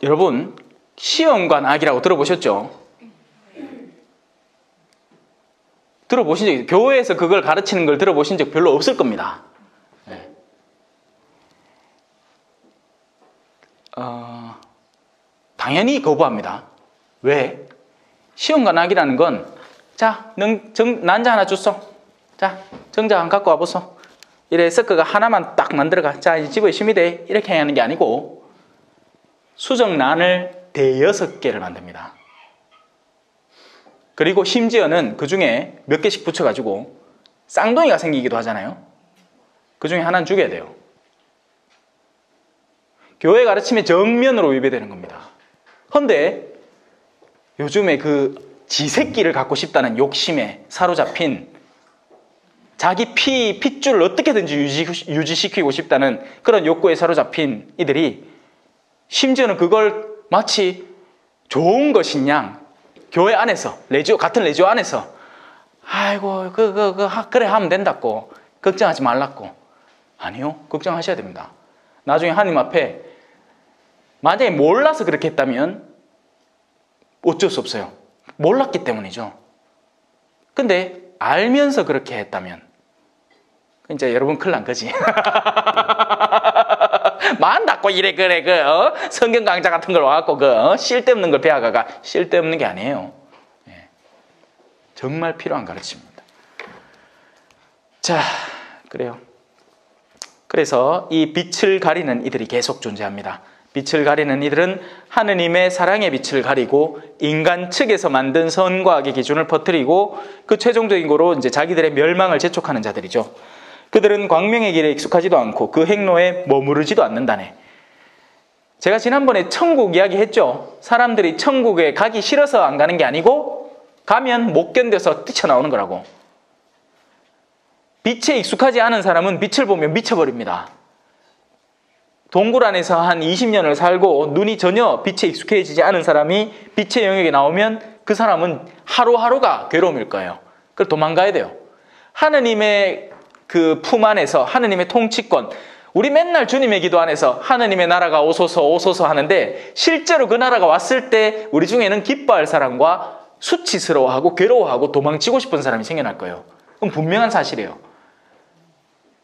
여러분 시험관 악이라고 들어보셨죠? 들어보신 적, 교회에서 그걸 가르치는 걸 들어보신 적 별로 없을 겁니다. 네. 당연히 거부합니다. 왜? 시험관 악이라는 건, 자, 난자 하나 줬어. 자, 정자 한 갖고 와보소. 이래 서커가 하나만 딱 만들어가. 자, 이제 집에 심이 돼. 이렇게 하는 게 아니고, 수정란을 6개를 만듭니다. 그리고 심지어는 그 중에 몇 개씩 붙여가지고 쌍둥이가 생기기도 하잖아요. 그 중에 하나는 죽여야 돼요. 교회 가르침의 정면으로 위배되는 겁니다. 그런데 요즘에 그 지새끼를 갖고 싶다는 욕심에 사로잡힌 자기 핏줄을 어떻게든지 유지시키고 싶다는 그런 욕구에 사로잡힌 이들이 심지어는 그걸 마치 좋은 것인 양 교회 안에서, 같은 레지오 안에서, 아이고, 그래 하면 된다고, 걱정하지 말라고. 아니요, 걱정하셔야 됩니다. 나중에 하나님 앞에, 만약에 몰라서 그렇게 했다면, 어쩔 수 없어요. 몰랐기 때문이죠. 근데, 알면서 그렇게 했다면, 이제 여러분 큰일 난 거지. 만 닫고 이래 그래 성경 강좌 같은 걸 와갖고 쓸데없는 걸 배워가가 쓸데없는 게 아니에요. 예. 정말 필요한 가르침입니다. 자, 그래요. 그래서 이 빛을 가리는 이들이 계속 존재합니다. 빛을 가리는 이들은 하느님의 사랑의 빛을 가리고 인간 측에서 만든 선과 악의 기준을 퍼뜨리고 그 최종적인 거로 이제 자기들의 멸망을 재촉하는 자들이죠. 그들은 광명의 길에 익숙하지도 않고 그 행로에 머무르지도 않는다네. 제가 지난번에 천국 이야기 했죠. 사람들이 천국에 가기 싫어서 안 가는 게 아니고 가면 못 견뎌서 뛰쳐나오는 거라고. 빛에 익숙하지 않은 사람은 빛을 보면 미쳐버립니다. 동굴 안에서 한 20년을 살고 눈이 전혀 빛에 익숙해지지 않은 사람이 빛의 영역에 나오면 그 사람은 하루하루가 괴로움일 거예요. 그래서 도망가야 돼요. 하느님의 그 품 안에서 하느님의 통치권, 우리 맨날 주님의 기도 안에서 하느님의 나라가 오소서 오소서 하는데 실제로 그 나라가 왔을 때 우리 중에는 기뻐할 사람과 수치스러워하고 괴로워하고 도망치고 싶은 사람이 생겨날 거예요. 그건 분명한 사실이에요.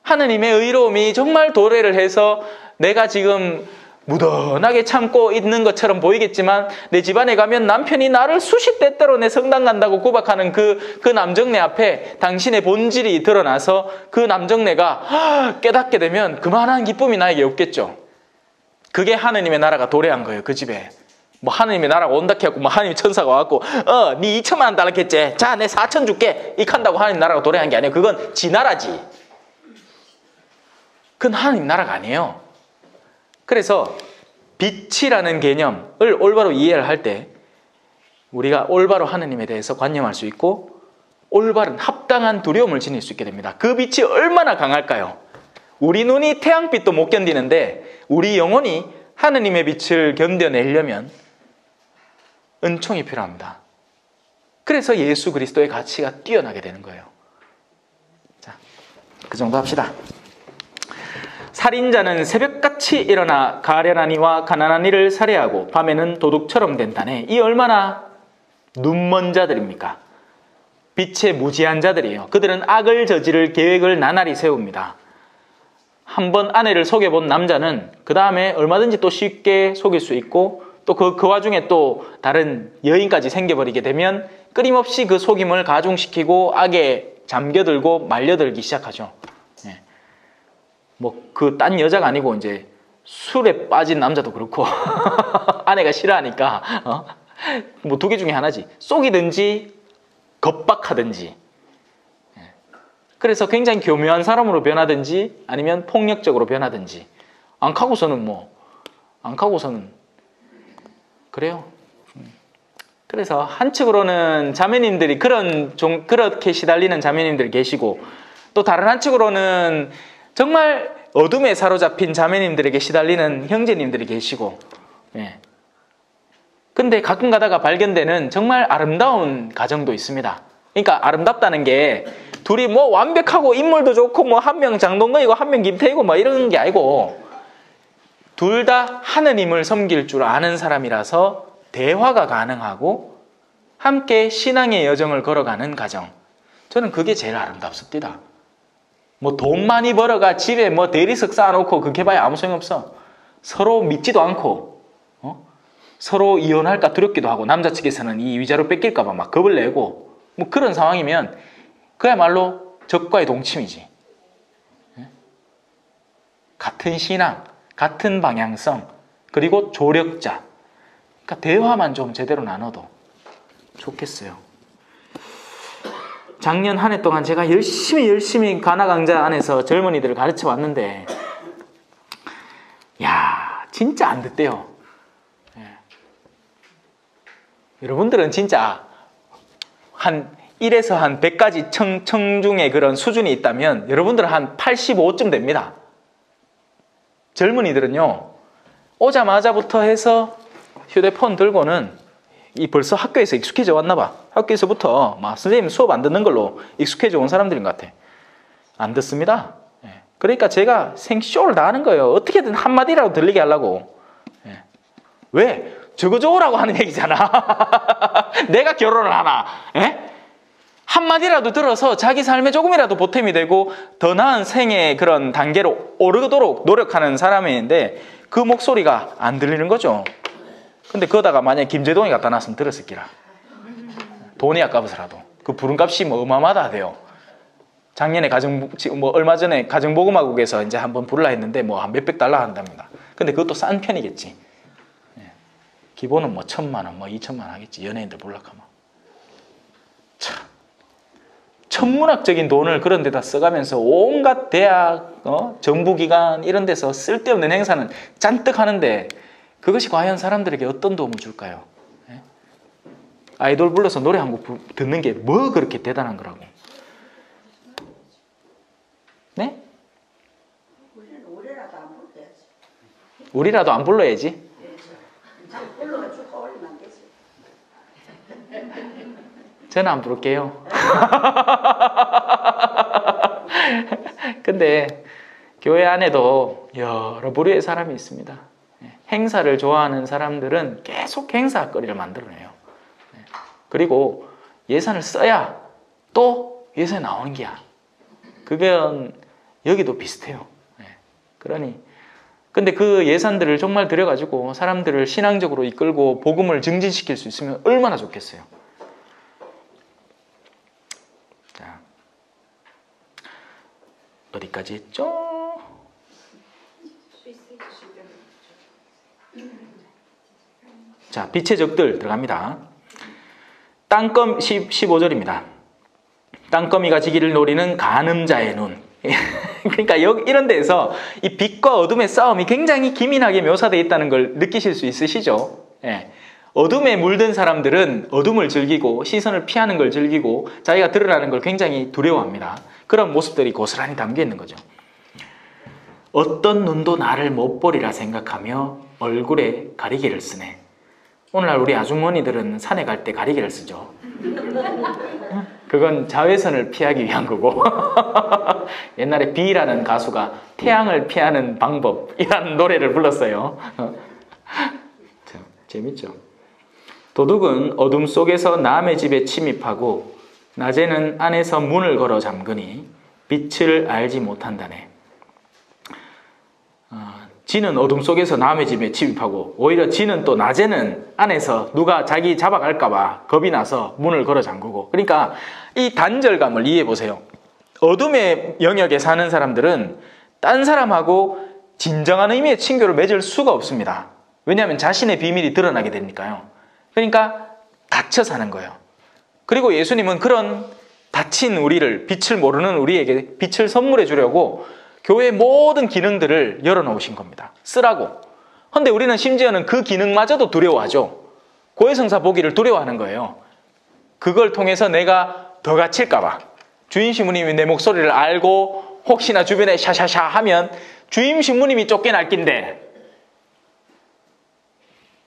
하느님의 의로움이 정말 도래를 해서 내가 지금 무던하게 참고 있는 것처럼 보이겠지만 내 집안에 가면 남편이 나를 수십 때때로 내 성당 간다고 구박하는 그 남정네 앞에 당신의 본질이 드러나서 그 남정네가 깨닫게 되면 그만한 기쁨이 나에게 없겠죠. 그게 하느님의 나라가 도래한 거예요. 그 집에. 뭐 하느님의 나라가 온다 해갖고 뭐 하느님 천사가 와갖고 네 2천만 원 달라했지. 자, 내 4천 줄게. 이렇게 한다고 하느님 나라가 도래한 게 아니에요. 그건 지 나라지. 그건 하느님 나라가 아니에요. 그래서 빛이라는 개념을 올바로 이해를 할 때 우리가 올바로 하느님에 대해서 관념할 수 있고 올바른 합당한 두려움을 지닐 수 있게 됩니다. 그 빛이 얼마나 강할까요? 우리 눈이 태양빛도 못 견디는데 우리 영혼이 하느님의 빛을 견뎌내려면 은총이 필요합니다. 그래서 예수 그리스도의 가치가 뛰어나게 되는 거예요. 자, 그 정도 합시다. 살인자는 새벽같이 일어나 가련한 이와 가난한 이를 살해하고 밤에는 도둑처럼 된다네. 이 얼마나 눈먼 자들입니까? 빛의 무지한 자들이에요. 그들은 악을 저지를 계획을 나날이 세웁니다. 한번 아내를 속여본 남자는 그 다음에 얼마든지 또 쉽게 속일 수 있고 또 그 와중에 또 다른 여인까지 생겨버리게 되면 끊임없이 그 속임을 가중시키고 악에 잠겨들고 말려들기 시작하죠. 뭐 그 딴 여자가 아니고 이제 술에 빠진 남자도 그렇고 아내가 싫어하니까 뭐 두 개 중에 하나지. 속이든지 겁박하든지. 그래서 굉장히 교묘한 사람으로 변하든지 아니면 폭력적으로 변하든지. 안 가고서는 그래요. 그래서 한측으로는 자매님들이 그렇게 시달리는 자매님들이 계시고 또 다른 한측으로는 정말 어둠에 사로잡힌 자매님들에게 시달리는 형제님들이 계시고, 근데 가끔 가다가 발견되는 정말 아름다운 가정도 있습니다. 그러니까 아름답다는 게 둘이 뭐 완벽하고 인물도 좋고 뭐 한 명 장동건이고 한 명 김태희고 뭐 이런 게 아니고 둘 다 하느님을 섬길 줄 아는 사람이라서 대화가 가능하고 함께 신앙의 여정을 걸어가는 가정. 저는 그게 제일 아름답습니다. 뭐 돈 많이 벌어가 집에 뭐 대리석 쌓아놓고 그렇게 봐야 아무 소용없어. 서로 믿지도 않고 서로 이혼할까 두렵기도 하고 남자 측에서는 이 위자료 뺏길까 봐 막 겁을 내고 뭐 그런 상황이면 그야말로 적과의 동침이지. 같은 신앙, 같은 방향성, 그리고 조력자. 그러니까 대화만 좀 제대로 나눠도 좋겠어요. 작년 한 해 동안 제가 열심히 가나 강좌 안에서 젊은이들을 가르쳐 왔는데 야, 진짜 안 듣대요. 여러분들은 진짜 한 1에서 한 100까지 청중의 그런 수준이 있다면 여러분들은 한 85쯤 됩니다. 젊은이들은요, 오자마자부터 해서 휴대폰 들고는 벌써 학교에서 익숙해져 왔나 봐. 학교에서부터 막 선생님 수업 안 듣는 걸로 익숙해져 온 사람들인 것 같아. 안 듣습니다. 그러니까 제가 생쇼를 다 하는 거예요. 어떻게든 한마디라도 들리게 하려고. 왜? 저거 저거라고 하는 얘기잖아. 내가 결혼을 하나? 한마디라도 들어서 자기 삶에 조금이라도 보탬이 되고 더 나은 생의 그런 단계로 오르도록 노력하는 사람인데 그 목소리가 안 들리는 거죠. 근데 그러다가 만약에 김재동이 갖다 놨으면 들었을 기라. 돈이 아까워서라도. 그 부름값이 뭐 어마어마하다 돼요. 작년에 얼마 전에 가정보금화국에서 이제 한번 부르라 했는데 뭐 한 몇백 달러 한답니다. 근데 그것도 싼 편이겠지. 기본은 뭐 1,000만 원, 뭐 2,000만 원 하겠지. 연예인들 부르려면. 참. 천문학적인 돈을 그런 데다 써가면서 온갖 대학, 정부기관 이런 데서 쓸데없는 행사는 잔뜩 하는데 그것이 과연 사람들에게 어떤 도움을 줄까요? 아이돌 불러서 노래 한 곡 듣는 게 뭐 그렇게 대단한 거라고. 네? 우리라도 안 불러야지. 우리라도 안 불러야지? 불러가 쭉 올리면 안 되지. 저는 안 부를게요. 근데 교회 안에도 여러 부류의 사람이 있습니다. 행사를 좋아하는 사람들은 계속 행사거리를 만들어내요. 그리고 예산을 써야 또 예산이 나오는 게야. 그건 여기도 비슷해요. 그러니 근데 그 예산들을 정말 들여가지고 사람들을 신앙적으로 이끌고 복음을 증진시킬 수 있으면 얼마나 좋겠어요. 자, 어디까지 했죠? 자, 빛의 적들 들어갑니다. 땅검 15절입니다. 땅거미가 지기를 노리는 간음자의 눈. 그러니까 이런 데에서 이 빛과 어둠의 싸움이 굉장히 기민하게 묘사되어 있다는 걸 느끼실 수 있으시죠? 예. 어둠에 물든 사람들은 어둠을 즐기고 시선을 피하는 걸 즐기고 자기가 드러나는 걸 굉장히 두려워합니다. 그런 모습들이 고스란히 담겨 있는 거죠. 어떤 눈도 나를 못 보리라 생각하며 얼굴에 가리개를 쓰네. 오늘날 우리 아주머니들은 산에 갈 때 가리개를 쓰죠. 그건 자외선을 피하기 위한 거고 옛날에 비라는 가수가 태양을 피하는 방법이라는 노래를 불렀어요. 참 재밌죠. 도둑은 어둠 속에서 남의 집에 침입하고 낮에는 안에서 문을 걸어 잠그니 빛을 알지 못한다네. 지는 어둠 속에서 남의 집에 침입하고 오히려 지는 또 낮에는 안에서 누가 자기 잡아갈까 봐 겁이 나서 문을 걸어 잠그고. 그러니까 이 단절감을 이해해 보세요. 어둠의 영역에 사는 사람들은 딴 사람하고 진정한 의미의 친교를 맺을 수가 없습니다. 왜냐하면 자신의 비밀이 드러나게 되니까요. 그러니까 닫혀 사는 거예요. 그리고 예수님은 그런 닫힌 우리를, 빛을 모르는 우리에게 빛을 선물해 주려고 교회의 모든 기능들을 열어놓으신 겁니다. 쓰라고. 근데 우리는 심지어는 그 기능마저도 두려워하죠. 고해성사 보기를 두려워하는 거예요. 그걸 통해서 내가 더 갇힐까 봐. 주임 신부님이 내 목소리를 알고 혹시나 주변에 샤샤샤 하면 주임 신부님이 쫓겨날 낀데.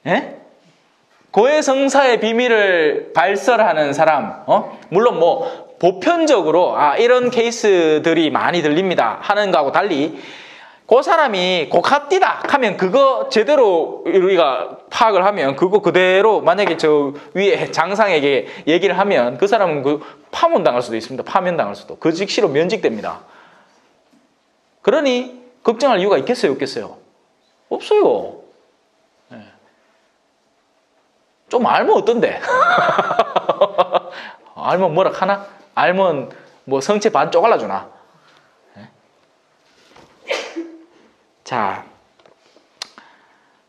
예? 고해성사의 비밀을 발설하는 사람, 물론 뭐 보편적으로 이런 케이스들이 많이 들립니다 하는 거하고 달리 그 사람이 고카띠다 하면 그거 제대로 우리가 파악을 하면 그거 그대로 만약에 저 위에 장상에게 얘기를 하면 그 사람은 그 파문당할 수도 있습니다. 파면당할 수도. 그 즉시로 면직됩니다. 그러니 걱정할 이유가 있겠어요? 없겠어요? 없어요. 좀 알면 어떤데? 알면 뭐라 하나? 알면 뭐 성체 반 쪼갈라주나? 자,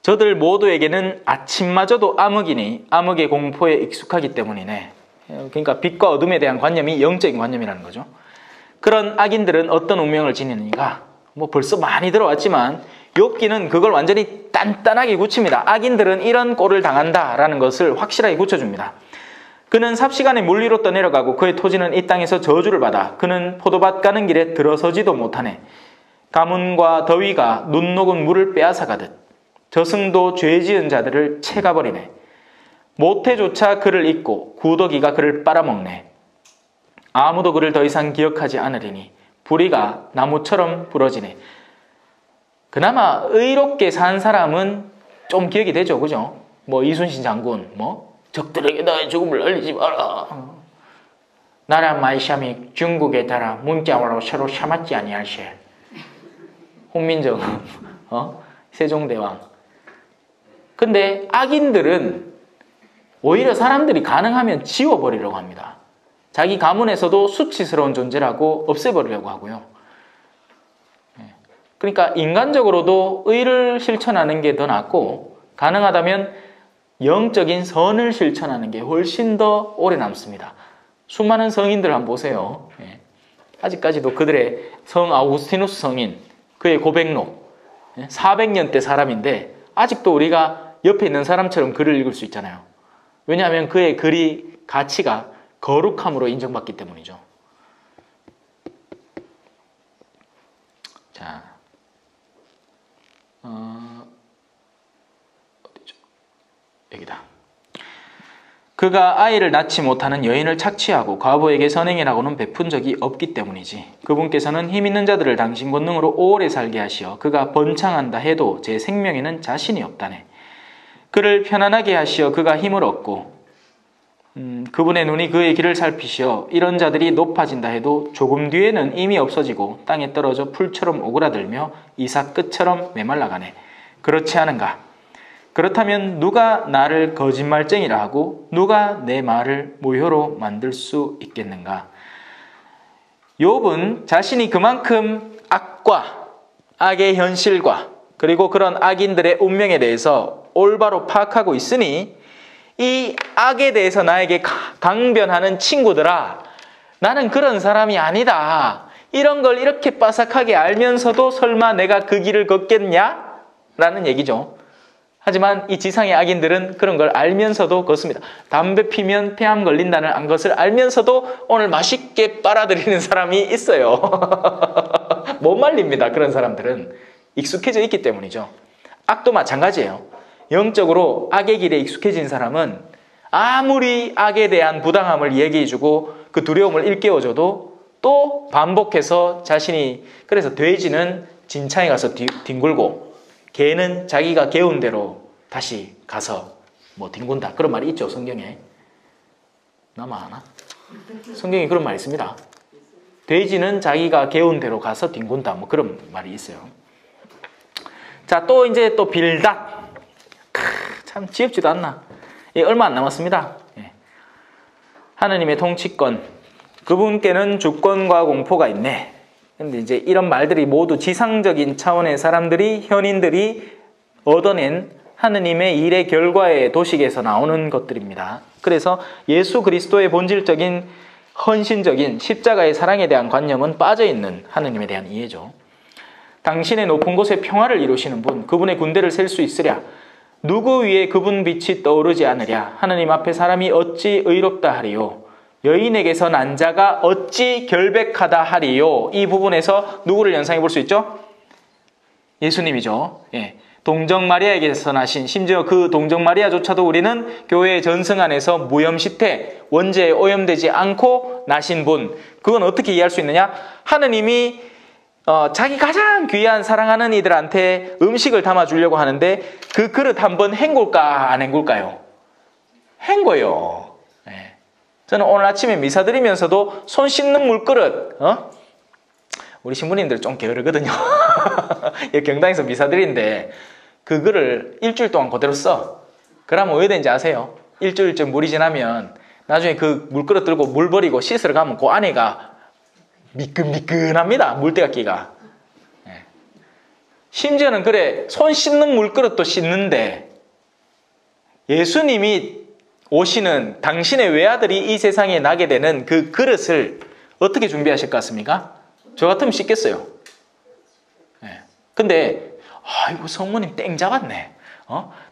저들 모두에게는 아침마저도 암흑이니 암흑의 공포에 익숙하기 때문이네. 그러니까 빛과 어둠에 대한 관념이 영적인 관념이라는 거죠. 그런 악인들은 어떤 운명을 지니는가? 뭐 벌써 많이 들어왔지만 욥기는 그걸 완전히 단단하게 굳힙니다. 악인들은 이런 꼴을 당한다라는 것을 확실하게 굳혀줍니다. 그는 삽시간에 물 위로 떠내려가고 그의 토지는 이 땅에서 저주를 받아 그는 포도밭 가는 길에 들어서지도 못하네. 가뭄과 더위가 눈 녹은 물을 빼앗아가듯 저승도 죄 지은 자들을 채가버리네. 모태조차 그를 잊고 구더기가 그를 빨아먹네. 아무도 그를 더 이상 기억하지 않으리니 부리가 나무처럼 부러지네. 그나마 의롭게 산 사람은 좀 기억이 되죠. 그죠? 뭐 이순신 장군, 적들에게 나의 죽음을 알리지 마라. 나라 마이샤미 중국에 따라 문자로 서로 참았지 아니할세. 홍민정, 세종대왕. 근데 악인들은 오히려 사람들이 가능하면 지워버리려고 합니다. 자기 가문에서도 수치스러운 존재라고 없애버리려고 하고요. 그러니까 인간적으로도 의를 실천하는 게 더 낫고 가능하다면 영적인 선을 실천하는 게 훨씬 더 오래 남습니다. 수많은 성인들 한번 보세요. 아직까지도 그들의 성 아우구스티누스 성인, 그의 고백록, 400년대 사람인데 아직도 우리가 옆에 있는 사람처럼 글을 읽을 수 있잖아요. 왜냐하면 그의 글이 가치가 거룩함으로 인정받기 때문이죠. 자, 어디죠? 여기다. 그가 아이를 낳지 못하는 여인을 착취하고 과부에게 선행이라고는 베푼 적이 없기 때문이지. 그분께서는 힘 있는 자들을 당신 권능으로 오래 살게 하시어 그가 번창한다 해도 제 생명에는 자신이 없다네. 그를 편안하게 하시어 그가 힘을 얻고 그분의 눈이 그의 길을 살피시어 이런 자들이 높아진다 해도 조금 뒤에는 이미 없어지고 땅에 떨어져 풀처럼 오그라들며 이삭 끝처럼 메말라가네. 그렇지 않은가? 그렇다면 누가 나를 거짓말쟁이라 하고 누가 내 말을 모효로 만들 수 있겠는가? 욥은 자신이 그만큼 악과 악의 현실과 그리고 그런 악인들의 운명에 대해서 올바로 파악하고 있으니 이 악에 대해서 나에게 강변하는 친구들아, 나는 그런 사람이 아니다. 이런 걸 이렇게 빠삭하게 알면서도 설마 내가 그 길을 걷겠냐? 라는 얘기죠. 하지만 이 지상의 악인들은 그런 걸 알면서도 걷습니다. 담배 피면 폐암 걸린다는 것을 알면서도 오늘 맛있게 빨아들이는 사람이 있어요. 못 말립니다. 그런 사람들은 익숙해져 있기 때문이죠. 악도 마찬가지예요. 영적으로 악의 길에 익숙해진 사람은 아무리 악에 대한 부당함을 얘기해주고 그 두려움을 일깨워줘도 또 반복해서 자신이, 그래서 돼지는 진창에 가서 뒹굴고 개는 자기가 개운 대로 다시 가서 뭐 뒹군다. 그런 말이 있죠, 성경에. 나만 아나? 성경에 그런 말이 있습니다. 돼지는 자기가 개운 대로 가서 뒹군다. 뭐 그런 말이 있어요. 자, 또 이제 또 빌닷. 참 지엽지도 않나. 얼마 안 남았습니다. 하느님의 통치권. 그분께는 주권과 공포가 있네. 근데 이제 이런 말들이 모두 지상적인 차원의 사람들이, 현인들이 얻어낸 하느님의 일의 결과의 도식에서 나오는 것들입니다. 그래서 예수 그리스도의 본질적인 헌신적인 십자가의 사랑에 대한 관념은 빠져있는 하느님에 대한 이해죠. 당신의 높은 곳에 평화를 이루시는 분, 그분의 군대를 셀 수 있으랴. 누구 위에 그분 빛이 떠오르지 않으랴. 하느님 앞에 사람이 어찌 의롭다 하리요. 여인에게서 난 자가 어찌 결백하다 하리요. 이 부분에서 누구를 연상해 볼 수 있죠? 예수님이죠. 동정 마리아에게서 나신, 심지어 그 동정 마리아조차도 우리는 교회의 전승 안에서 무염시태, 원죄에 오염되지 않고 나신 분. 그건 어떻게 이해할 수 있느냐? 하느님이 자기 가장 귀한 사랑하는 이들한테 음식을 담아주려고 하는데 그 그릇 한번 헹굴까 안 헹굴까요? 헹궈요. 저는 오늘 아침에 미사 드리면서도 손 씻는 물그릇, 우리 신부님들 좀 게으르거든요. 경당에서 미사 드리는데 그거를 일주일 동안 그대로 써. 그러면 왜 되는지 아세요? 일주일쯤 물이 지나면 나중에 그 물그릇 들고 물 버리고 씻으러 가면 그 안에가 미끈미끈합니다. 물때가끼가. 심지어는 그래, 손 씻는 물그릇도 씻는데 예수님이 오시는 당신의 외아들이 이 세상에 나게 되는 그 그릇을 어떻게 준비하실 것 같습니까? 저 같으면 씻겠어요. 근데 아이고 성모님 땡 잡았네.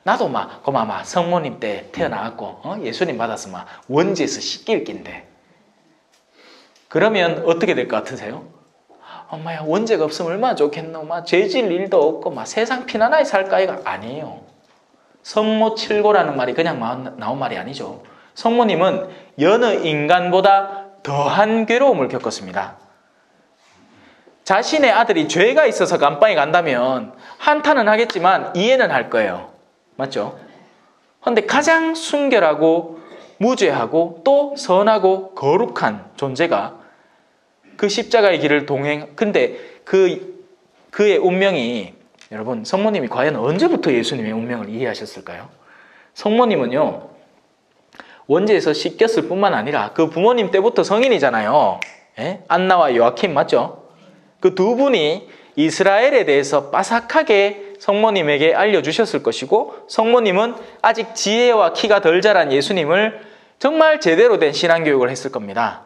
나도 고마마 성모님 때 태어나갖고 예수님 받아서 원지에서 씻길 낀데. 그러면 어떻게 될 것 같으세요? 엄마야 원죄가 없으면 얼마나 좋겠노. 죄질 일도 없고 세상 편안하게 살까 이거 아니에요. 성모칠고라는 말이 그냥 나온 말이 아니죠. 성모님은 여느 인간보다 더한 괴로움을 겪었습니다. 자신의 아들이 죄가 있어서 감방에 간다면 한탄은 하겠지만 이해는 할 거예요. 맞죠? 그런데 가장 순결하고 무죄하고 또 선하고 거룩한 존재가 그 십자가의 길을 근데 그의 운명이, 여러분, 성모님이 과연 언제부터 예수님의 운명을 이해하셨을까요? 성모님은요, 원죄에서 씻겼을 뿐만 아니라 그 부모님 때부터 성인이잖아요. 예? 안나와 요아킴 맞죠? 그 두 분이 이스라엘에 대해서 빠삭하게 성모님에게 알려주셨을 것이고, 성모님은 아직 지혜와 키가 덜 자란 예수님을 정말 제대로 된 신앙교육을 했을 겁니다.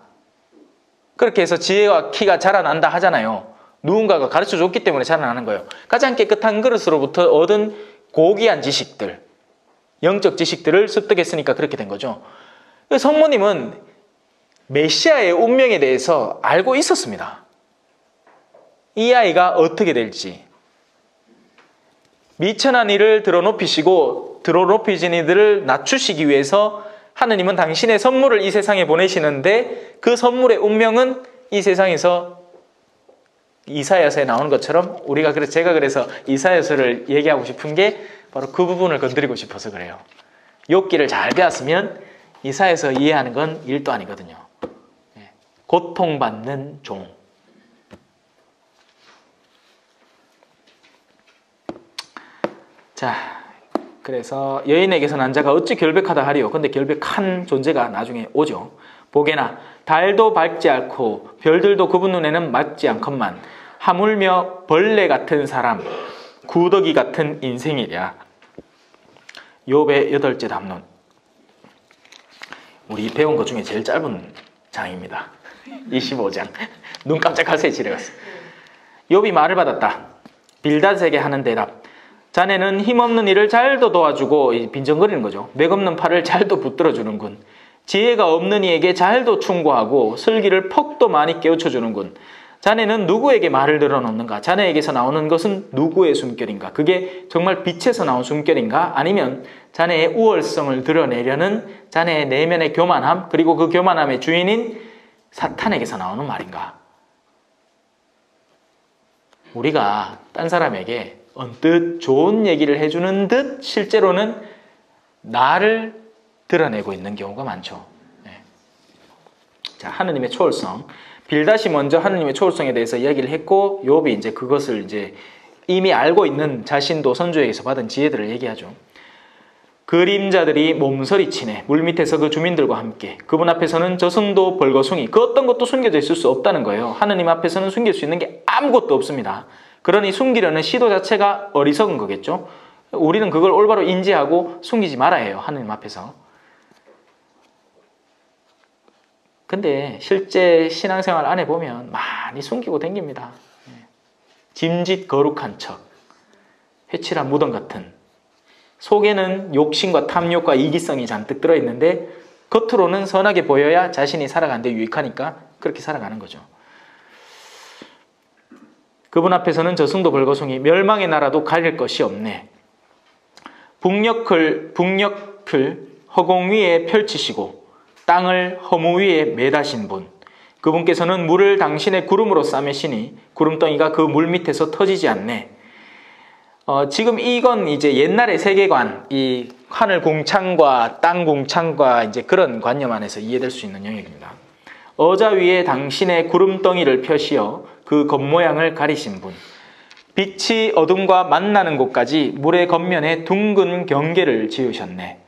그렇게 해서 지혜와 키가 자라난다 하잖아요. 누군가가 가르쳐줬기 때문에 자라나는 거예요. 가장 깨끗한 그릇으로부터 얻은 고귀한 지식들, 영적 지식들을 습득했으니까 그렇게 된 거죠. 성모님은 메시아의 운명에 대해서 알고 있었습니다. 이 아이가 어떻게 될지. 미천한 이를 드러높이시고 드러높이진 이들을 낮추시기 위해서 하느님은 당신의 선물을 이 세상에 보내시는데, 그 선물의 운명은 이 세상에서 이사야서에 나오는 것처럼, 제가 그래서 이사야서를 얘기하고 싶은 게 바로 그 부분을 건드리고 싶어서 그래요. 욥기를 잘 배웠으면 이사야서 이해하는 건 일도 아니거든요. 고통받는 종. 자, 그래서 여인에게서 난 자가 어찌 결백하다 하리요. 근데 결백한 존재가 나중에 오죠. 보게나 달도 밝지 않고 별들도 그분 눈에는 맑지 않건만 하물며 벌레 같은 사람, 구더기 같은 인생이랴. 욥의 8째 담론. 우리 배운 것 중에 제일 짧은 장입니다. 25장. 눈 깜짝할 새 지레었어. 욥이 말을 받았다. 빌닷에게 하는 대답. 자네는 힘없는 일을 잘도 도와주고, 빈정거리는 거죠. 맥없는 팔을 잘도 붙들어주는군. 지혜가 없는 이에게 잘도 충고하고 슬기를 퍽도 많이 깨우쳐주는군. 자네는 누구에게 말을 늘어놓는가? 자네에게서 나오는 것은 누구의 숨결인가? 그게 정말 빛에서 나온 숨결인가? 아니면 자네의 우월성을 드러내려는 자네의 내면의 교만함, 그리고 그 교만함의 주인인 사탄에게서 나오는 말인가? 우리가 딴 사람에게 언뜻 좋은 얘기를 해주는 듯 실제로는 나를 드러내고 있는 경우가 많죠. 네. 자, 하느님의 초월성. 빌닷이 먼저 하느님의 초월성에 대해서 이야기를 했고, 욥이 이제 그것을 이제 이미 알고 있는 자신도 선조에게서 받은 지혜들을 얘기하죠. 그림자들이 몸서리치네. 물밑에서 그 주민들과 함께. 그분 앞에서는 저승도 벌거숭이. 그 어떤 것도 숨겨져 있을 수 없다는 거예요. 하느님 앞에서는 숨길 수 있는 게 아무것도 없습니다. 그러니 숨기려는 시도 자체가 어리석은 거겠죠. 우리는 그걸 올바로 인지하고 숨기지 말아야 해요. 하느님 앞에서. 근데 실제 신앙생활 안에 보면 많이 숨기고 댕깁니다. 짐짓 거룩한 척, 회칠한 무덤 같은. 속에는 욕심과 탐욕과 이기성이 잔뜩 들어있는데 겉으로는 선하게 보여야 자신이 살아가는데 유익하니까 그렇게 살아가는 거죠. 그분 앞에서는 저승도 벌거숭이, 멸망의 나라도 가릴 것이 없네. 북녘을 허공 위에 펼치시고 땅을 허무 위에 매다신 분, 그분께서는 물을 당신의 구름으로 싸매시니 구름덩이가 그 물 밑에서 터지지 않네. 지금 이건 이제 옛날의 세계관, 이 하늘 궁창과 땅 궁창과 이제 그런 관념 안에서 이해될 수 있는 영역입니다. 어자 위에 당신의 구름덩이를 펴시어 그 겉모양을 가리신 분, 빛이 어둠과 만나는 곳까지 물의 겉면에 둥근 경계를 지으셨네.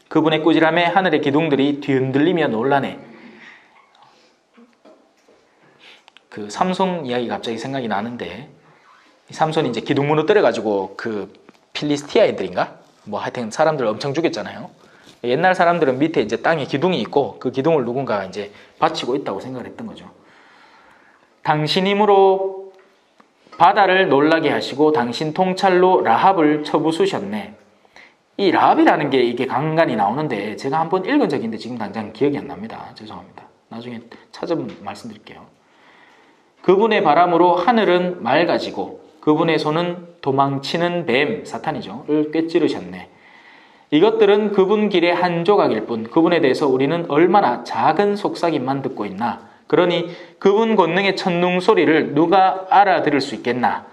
그분의 꾸지람에 하늘의 기둥들이 뒤흔들리며 놀라네. 그 삼손 이야기 갑자기 생각이 나는데, 삼손이 이제 기둥 무너뜨려가지고 그 필리스티아인들인가? 뭐 하여튼 사람들 엄청 죽였잖아요. 옛날 사람들은 밑에 이제 땅에 기둥이 있고 그 기둥을 누군가 이제 받치고 있다고 생각을 했던 거죠. 당신 힘으로 바다를 놀라게 하시고 당신 통찰로 라합을 쳐부수셨네. 이 라합이라는 게 이게 간간히 나오는데 제가 한번 읽은 적인데 지금 당장 기억이 안 납니다. 죄송합니다. 나중에 찾아보면 말씀드릴게요. 그분의 바람으로 하늘은 맑아지고 그분의 손은 도망치는 뱀, 사탄이죠, 를 꿰찌르셨네. 이것들은 그분 길의 한 조각일 뿐 그분에 대해서 우리는 얼마나 작은 속삭임만 듣고 있나. 그러니 그분 권능의 천둥 소리를 누가 알아들을 수 있겠나.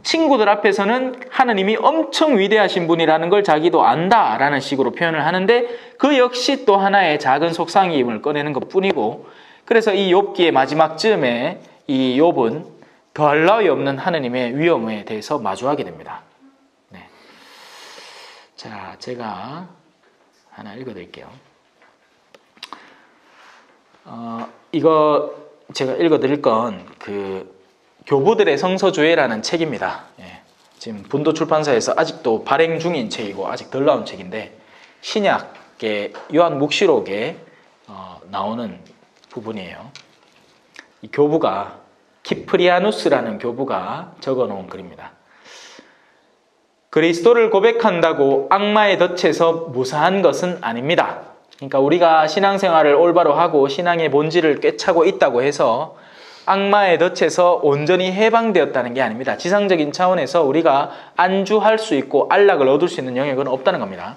친구들 앞에서는 하느님이 엄청 위대하신 분이라는 걸 자기도 안다라는 식으로 표현을 하는데 그 역시 또 하나의 작은 속상임을 꺼내는 것뿐이고, 그래서 이 욥기의 마지막 즈음에 이 욥은 더할 나위 없는 하느님의 위엄에 대해서 마주하게 됩니다. 네. 자, 제가 하나 읽어드릴게요. 이거 제가 읽어드릴 건 교부들의 성서주의라는 책입니다. 예. 지금 분도 출판사에서 아직도 발행 중인 책이고 아직 덜 나온 책인데, 신약의 요한 묵시록에 나오는 부분이에요. 이 교부가 키프리아누스라는 교부가 적어놓은 글입니다. 그리스도를 고백한다고 악마의 덫에서 무사한 것은 아닙니다. 그러니까 우리가 신앙생활을 올바로 하고 신앙의 본질을 꿰차고 있다고 해서 악마의 덫에서 온전히 해방되었다는 게 아닙니다. 지상적인 차원에서 우리가 안주할 수 있고 안락을 얻을 수 있는 영역은 없다는 겁니다.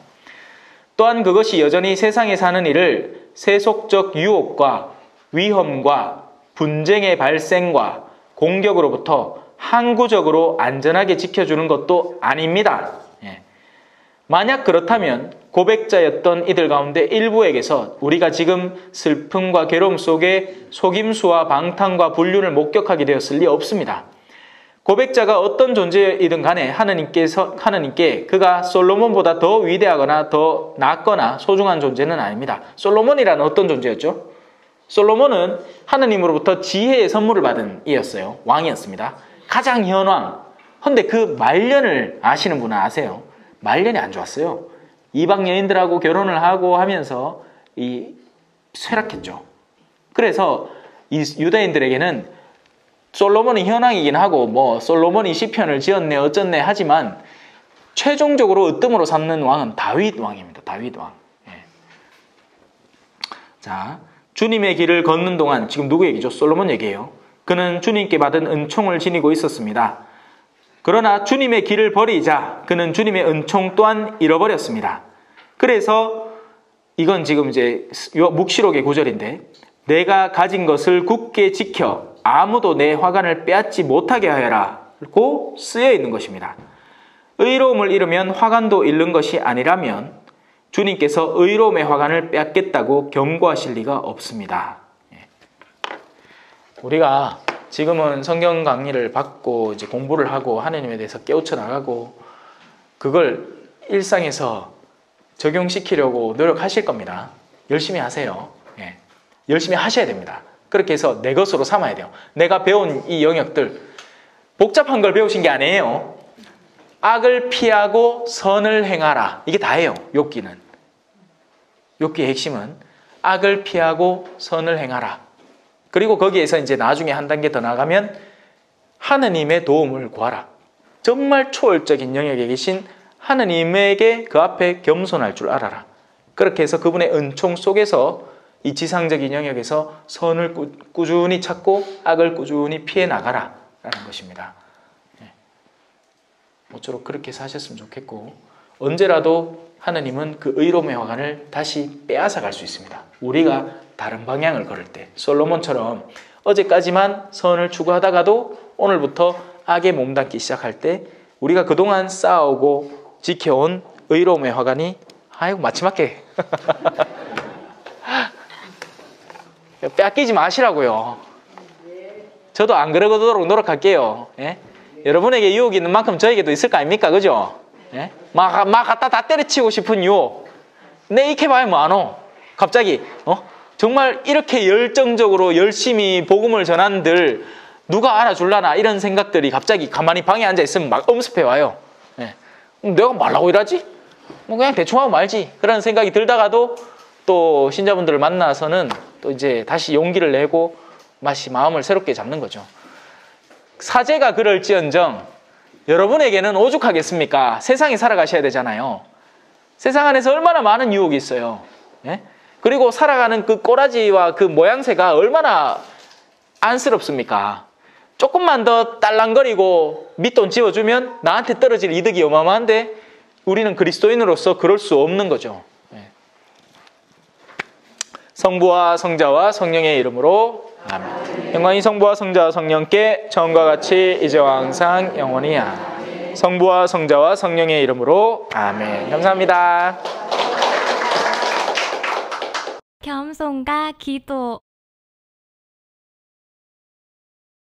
또한 그것이 여전히 세상에 사는 이를 세속적 유혹과 위험과 분쟁의 발생과 공격으로부터 항구적으로 안전하게 지켜주는 것도 아닙니다. 만약 그렇다면 고백자였던 이들 가운데 일부에게서 우리가 지금 슬픔과 괴로움 속에 속임수와 방탕과 불륜을 목격하게 되었을 리 없습니다. 고백자가 어떤 존재이든 간에 하느님께 그가 솔로몬보다 더 위대하거나 더 낫거나 소중한 존재는 아닙니다. 솔로몬이라는 어떤 존재였죠? 솔로몬은 하느님으로부터 지혜의 선물을 받은 이였어요. 왕이었습니다. 가장 현왕. 근데 그 말년을 아시는 분은 아세요? 말년이 안 좋았어요. 이방 여인들하고 결혼을 하고 하면서 쇠락했죠. 그래서 이 유다인들에게는 솔로몬이 현왕이긴 하고 솔로몬이 시편을 지었네 어쩌네 하지만 최종적으로 으뜸으로 삼는 왕은 다윗 왕입니다. 다윗 왕. 자, 주님의 길을 걷는 동안, 지금 누구 얘기죠? 솔로몬 얘기예요. 그는 주님께 받은 은총을 지니고 있었습니다. 그러나 주님의 길을 버리자 그는 주님의 은총 또한 잃어버렸습니다. 그래서 이건 지금 이제 묵시록의 구절인데, 내가 가진 것을 굳게 지켜 아무도 내 화관을 빼앗지 못하게 하여라고 쓰여 있는 것입니다. 의로움을 잃으면 화관도 잃는 것이 아니라면 주님께서 의로움의 화관을 빼앗겠다고 경고하실 리가 없습니다. 우리가 지금은 성경 강의를 받고 이제 공부를 하고 하느님에 대해서 깨우쳐 나가고 그걸 일상에서 적용시키려고 노력하실 겁니다. 열심히 하세요. 열심히 하셔야 됩니다. 그렇게 해서 내 것으로 삼아야 돼요. 내가 배운 이 영역들, 복잡한 걸 배우신 게 아니에요. 악을 피하고 선을 행하라. 이게 다예요. 욥기는. 욥기의 핵심은 악을 피하고 선을 행하라. 그리고 거기에서 이제 나중에 한 단계 더 나가면 하느님의 도움을 구하라. 정말 초월적인 영역에 계신 하느님에게 그 앞에 겸손할 줄 알아라. 그렇게 해서 그분의 은총 속에서 이 지상적인 영역에서 선을 꾸준히 찾고 악을 꾸준히 피해 나가라 라는 것입니다. 모쪼록 그렇게 사셨으면 좋겠고, 언제라도 하느님은 그 의로움의 화관을 다시 빼앗아 갈 수 있습니다. 우리가 다른 방향을 걸을 때, 솔로몬처럼 어제까지만 선을 추구하다가도 오늘부터 악에 몸담기 시작할 때 우리가 그동안 쌓아오고 지켜온 의로움의 화관이 마지막에 빼앗기지 마시라고요. 저도 안 그러도록 노력할게요. 여러분에게 유혹이 있는 만큼 저에게도 있을 거 아닙니까? 그죠? 막 갖다 다 때려치고 싶은 유혹. 내 익혀봐야 뭐하노? 갑자기 정말 이렇게 열정적으로 열심히 복음을 전한들 누가 알아줄라나 이런 생각들이 갑자기 가만히 방에 앉아있으면 막 엄습해 와요. 내가 말라고 이러지? 그냥 대충 하고 말지. 그런 생각이 들다가도 또 신자분들을 만나서는 또 이제 다시 용기를 내고 마음을 새롭게 잡는 거죠. 사제가 그럴지언정 여러분에게는 오죽하겠습니까? 세상에 살아가셔야 되잖아요. 세상 안에서 얼마나 많은 유혹이 있어요. 그리고 살아가는 그 꼬라지와 그 모양새가 얼마나 안쓰럽습니까? 조금만 더 딸랑거리고 밑돈 지어주면 나한테 떨어질 이득이 어마어마한데 우리는 그리스도인으로서 그럴 수 없는 거죠. 성부와 성자와 성령의 이름으로 아멘. 영광이 성부와 성자와 성령께 처음과 같이 이제와 항상 영원히 아멘. 성부와 성자와 성령의 이름으로 아멘. 감사합니다. 겸손과 기도.